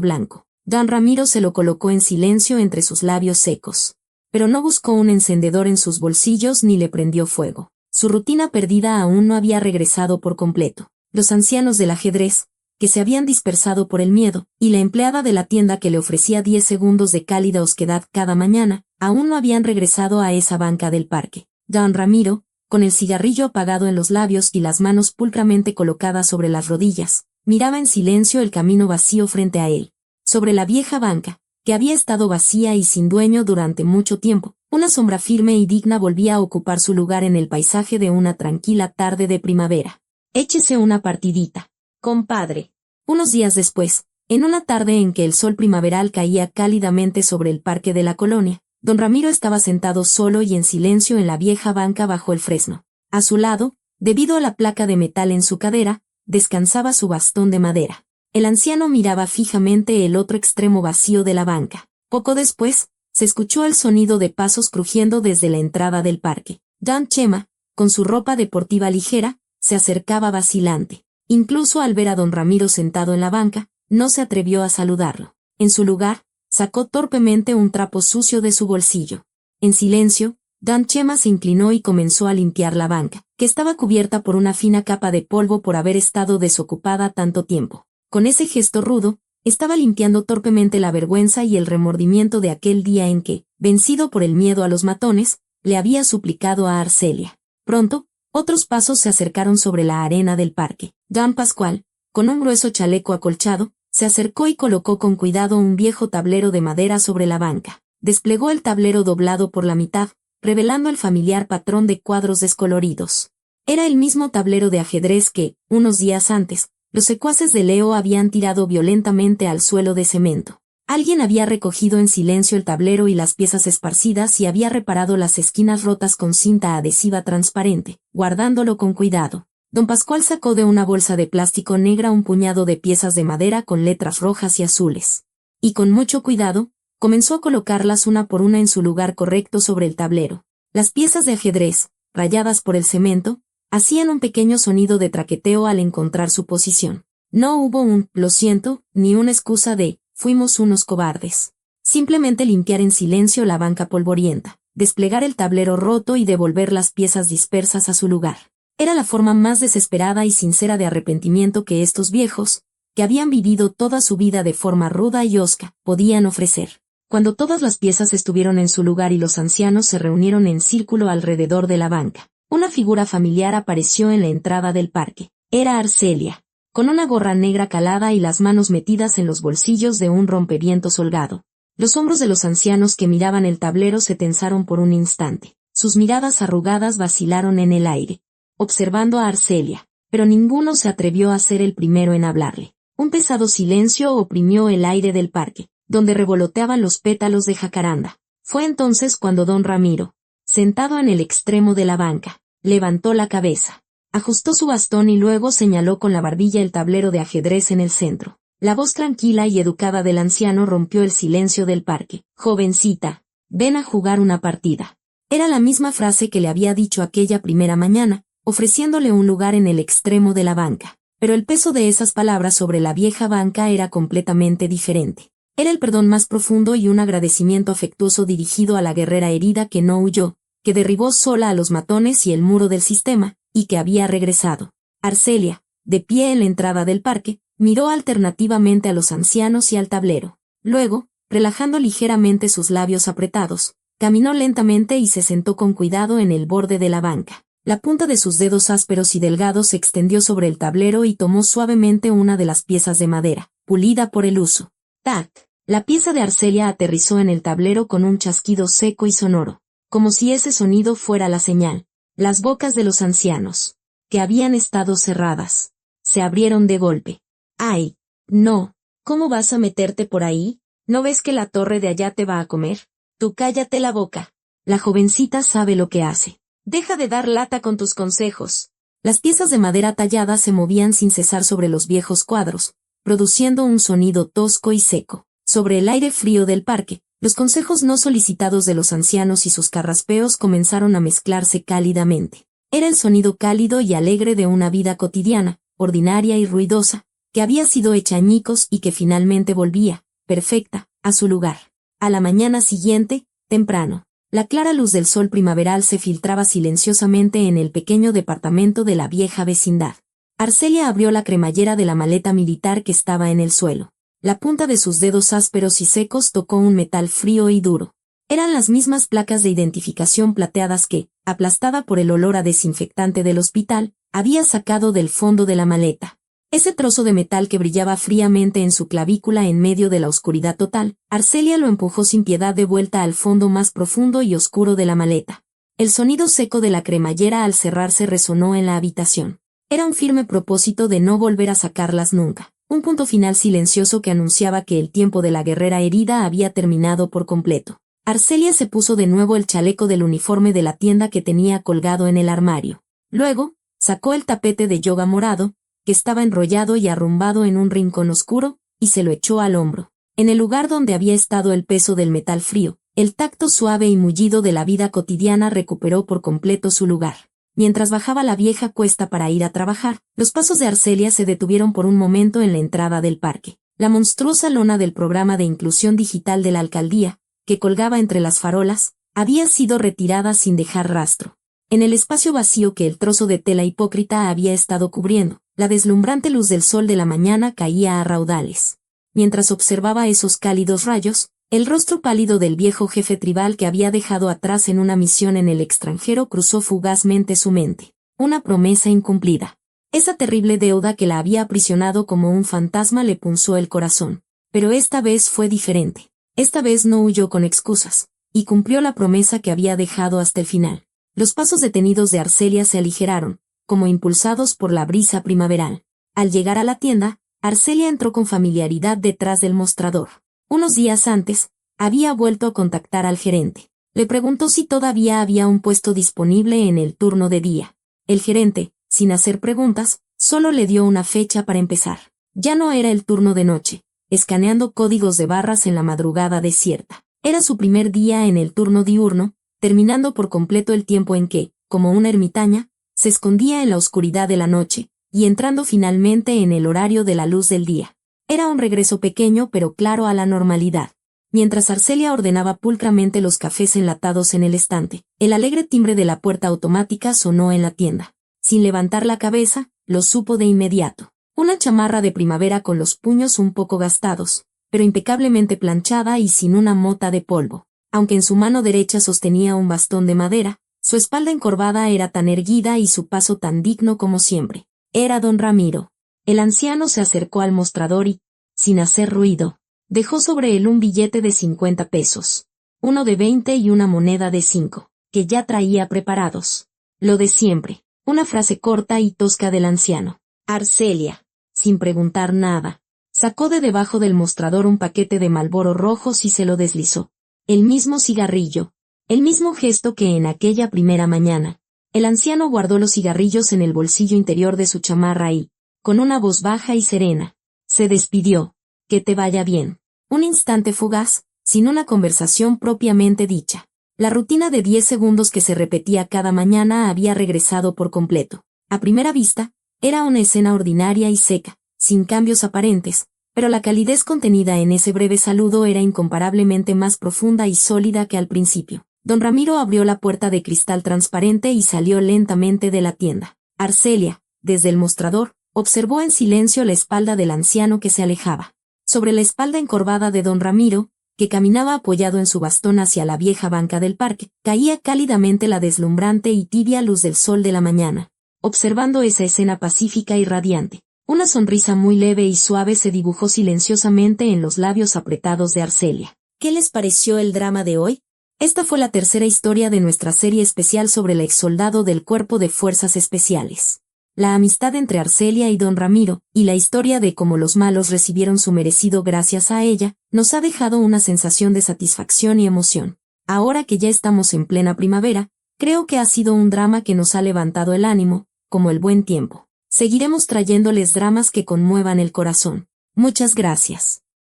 blanco. Don Ramiro se lo colocó en silencio entre sus labios secos. Pero no buscó un encendedor en sus bolsillos ni le prendió fuego. Su rutina perdida aún no había regresado por completo. Los ancianos del ajedrez, que se habían dispersado por el miedo, y la empleada de la tienda que le ofrecía 10 segundos de cálida hosquedad cada mañana, aún no habían regresado a esa banca del parque. Don Ramiro, con el cigarrillo apagado en los labios y las manos pulcramente colocadas sobre las rodillas, miraba en silencio el camino vacío frente a él. Sobre la vieja banca, que había estado vacía y sin dueño durante mucho tiempo, una sombra firme y digna volvía a ocupar su lugar en el paisaje de una tranquila tarde de primavera. Échese una partidita, compadre. Unos días después, en una tarde en que el sol primaveral caía cálidamente sobre el parque de la colonia, don Ramiro estaba sentado solo y en silencio en la vieja banca bajo el fresno. A su lado, debido a la placa de metal en su cadera, descansaba su bastón de madera. El anciano miraba fijamente el otro extremo vacío de la banca. Poco después, se escuchó el sonido de pasos crujiendo desde la entrada del parque. Don Chema, con su ropa deportiva ligera, se acercaba vacilante. Incluso al ver a don Ramiro sentado en la banca, no se atrevió a saludarlo. En su lugar, sacó torpemente un trapo sucio de su bolsillo. En silencio, Don Chema se inclinó y comenzó a limpiar la banca, que estaba cubierta por una fina capa de polvo por haber estado desocupada tanto tiempo. Con ese gesto rudo, estaba limpiando torpemente la vergüenza y el remordimiento de aquel día en que, vencido por el miedo a los matones, le había suplicado a Arcelia. Pronto, otros pasos se acercaron sobre la arena del parque. Don Pascual, con un grueso chaleco acolchado, se acercó y colocó con cuidado un viejo tablero de madera sobre la banca. Desplegó el tablero doblado por la mitad, revelando el familiar patrón de cuadros descoloridos. Era el mismo tablero de ajedrez que, unos días antes, los secuaces de Leo habían tirado violentamente al suelo de cemento. Alguien había recogido en silencio el tablero y las piezas esparcidas y había reparado las esquinas rotas con cinta adhesiva transparente, guardándolo con cuidado. Don Pascual sacó de una bolsa de plástico negra un puñado de piezas de madera con letras rojas y azules. Y con mucho cuidado, comenzó a colocarlas una por una en su lugar correcto sobre el tablero. Las piezas de ajedrez, rayadas por el cemento, hacían un pequeño sonido de traqueteo al encontrar su posición. No hubo un «lo siento», ni una excusa de «fuimos unos cobardes». Simplemente limpiar en silencio la banca polvorienta, desplegar el tablero roto y devolver las piezas dispersas a su lugar. Era la forma más desesperada y sincera de arrepentimiento que estos viejos, que habían vivido toda su vida de forma ruda y hosca, podían ofrecer. Cuando todas las piezas estuvieron en su lugar y los ancianos se reunieron en círculo alrededor de la banca, una figura familiar apareció en la entrada del parque. Era Arcelia, con una gorra negra calada y las manos metidas en los bolsillos de un rompevientos holgado. Los hombros de los ancianos que miraban el tablero se tensaron por un instante. Sus miradas arrugadas vacilaron en el aire, observando a Arcelia, pero ninguno se atrevió a ser el primero en hablarle. Un pesado silencio oprimió el aire del parque, donde revoloteaban los pétalos de jacaranda. Fue entonces cuando don Ramiro, sentado en el extremo de la banca, levantó la cabeza, ajustó su bastón y luego señaló con la barbilla el tablero de ajedrez en el centro. La voz tranquila y educada del anciano rompió el silencio del parque. «Jovencita, ven a jugar una partida». Era la misma frase que le había dicho aquella primera mañana, ofreciéndole un lugar en el extremo de la banca. Pero el peso de esas palabras sobre la vieja banca era completamente diferente. Era el perdón más profundo y un agradecimiento afectuoso dirigido a la guerrera herida que no huyó, que derribó sola a los matones y el muro del sistema, y que había regresado. Arcelia, de pie en la entrada del parque, miró alternativamente a los ancianos y al tablero. Luego, relajando ligeramente sus labios apretados, caminó lentamente y se sentó con cuidado en el borde de la banca. La punta de sus dedos ásperos y delgados se extendió sobre el tablero y tomó suavemente una de las piezas de madera, pulida por el uso. ¡Tac! La pieza de Arcelia aterrizó en el tablero con un chasquido seco y sonoro, como si ese sonido fuera la señal. Las bocas de los ancianos, que habían estado cerradas, se abrieron de golpe. ¡Ay! No. ¿Cómo vas a meterte por ahí? ¿No ves que la torre de allá te va a comer? Tú cállate la boca. La jovencita sabe lo que hace. Deja de dar lata con tus consejos. Las piezas de madera tallada se movían sin cesar sobre los viejos cuadros, produciendo un sonido tosco y seco. Sobre el aire frío del parque, los consejos no solicitados de los ancianos y sus carraspeos comenzaron a mezclarse cálidamente. Era el sonido cálido y alegre de una vida cotidiana, ordinaria y ruidosa, que había sido hecha añicos y que finalmente volvía, perfecta, a su lugar. A la mañana siguiente, temprano, la clara luz del sol primaveral se filtraba silenciosamente en el pequeño departamento de la vieja vecindad. Arcelia abrió la cremallera de la maleta militar que estaba en el suelo. La punta de sus dedos ásperos y secos tocó un metal frío y duro. Eran las mismas placas de identificación plateadas que, aplastada por el olor a desinfectante del hospital, había sacado del fondo de la maleta. Ese trozo de metal que brillaba fríamente en su clavícula en medio de la oscuridad total, Arcelia lo empujó sin piedad de vuelta al fondo más profundo y oscuro de la maleta. El sonido seco de la cremallera al cerrarse resonó en la habitación. Era un firme propósito de no volver a sacarlas nunca. Un punto final silencioso que anunciaba que el tiempo de la guerrera herida había terminado por completo. Arcelia se puso de nuevo el chaleco del uniforme de la tienda que tenía colgado en el armario. Luego, sacó el tapete de yoga morado, que estaba enrollado y arrumbado en un rincón oscuro, y se lo echó al hombro. En el lugar donde había estado el peso del metal frío, el tacto suave y mullido de la vida cotidiana recuperó por completo su lugar. Mientras bajaba la vieja cuesta para ir a trabajar, los pasos de Arcelia se detuvieron por un momento en la entrada del parque. La monstruosa lona del programa de inclusión digital de la alcaldía, que colgaba entre las farolas, había sido retirada sin dejar rastro. En el espacio vacío que el trozo de tela hipócrita había estado cubriendo, la deslumbrante luz del sol de la mañana caía a raudales. Mientras observaba esos cálidos rayos, el rostro pálido del viejo jefe tribal que había dejado atrás en una misión en el extranjero cruzó fugazmente su mente. Una promesa incumplida. Esa terrible deuda que la había aprisionado como un fantasma le punzó el corazón. Pero esta vez fue diferente. Esta vez no huyó con excusas, y cumplió la promesa que había dejado hasta el final. Los pasos detenidos de Arcelia se aligeraron, como impulsados por la brisa primaveral. Al llegar a la tienda, Arcelia entró con familiaridad detrás del mostrador. Unos días antes, había vuelto a contactar al gerente. Le preguntó si todavía había un puesto disponible en el turno de día. El gerente, sin hacer preguntas, solo le dio una fecha para empezar. Ya no era el turno de noche, escaneando códigos de barras en la madrugada desierta. Era su primer día en el turno diurno, terminando por completo el tiempo en que, como una ermitaña, se escondía en la oscuridad de la noche, y entrando finalmente en el horario de la luz del día. Era un regreso pequeño pero claro a la normalidad. Mientras Arcelia ordenaba pulcramente los cafés enlatados en el estante, el alegre timbre de la puerta automática sonó en la tienda. Sin levantar la cabeza, lo supo de inmediato. Una chamarra de primavera con los puños un poco gastados, pero impecablemente planchada y sin una mota de polvo. Aunque en su mano derecha sostenía un bastón de madera, su espalda encorvada era tan erguida y su paso tan digno como siempre. Era don Ramiro. El anciano se acercó al mostrador y, sin hacer ruido, dejó sobre él un billete de 50 pesos, uno de 20 y una moneda de 5, que ya traía preparados. Lo de siempre, una frase corta y tosca del anciano. Arcelia, sin preguntar nada, sacó de debajo del mostrador un paquete de Marlboro rojos y se lo deslizó. El mismo cigarrillo, el mismo gesto que en aquella primera mañana. El anciano guardó los cigarrillos en el bolsillo interior de su chamarra y, con una voz baja y serena, se despidió. Que te vaya bien. Un instante fugaz, sin una conversación propiamente dicha. La rutina de 10 segundos que se repetía cada mañana había regresado por completo. A primera vista, era una escena ordinaria y seca, sin cambios aparentes, pero la calidez contenida en ese breve saludo era incomparablemente más profunda y sólida que al principio. Don Ramiro abrió la puerta de cristal transparente y salió lentamente de la tienda. Arcelia, desde el mostrador, observó en silencio la espalda del anciano que se alejaba. Sobre la espalda encorvada de don Ramiro, que caminaba apoyado en su bastón hacia la vieja banca del parque, caía cálidamente la deslumbrante y tibia luz del sol de la mañana. Observando esa escena pacífica y radiante, una sonrisa muy leve y suave se dibujó silenciosamente en los labios apretados de Arcelia. ¿Qué les pareció el drama de hoy? Esta fue la tercera historia de nuestra serie especial sobre el exsoldado del Cuerpo de Fuerzas Especiales. La amistad entre Arcelia y don Ramiro, y la historia de cómo los malos recibieron su merecido gracias a ella, nos ha dejado una sensación de satisfacción y emoción. Ahora que ya estamos en plena primavera, creo que ha sido un drama que nos ha levantado el ánimo, como el buen tiempo. Seguiremos trayéndoles dramas que conmuevan el corazón. Muchas gracias.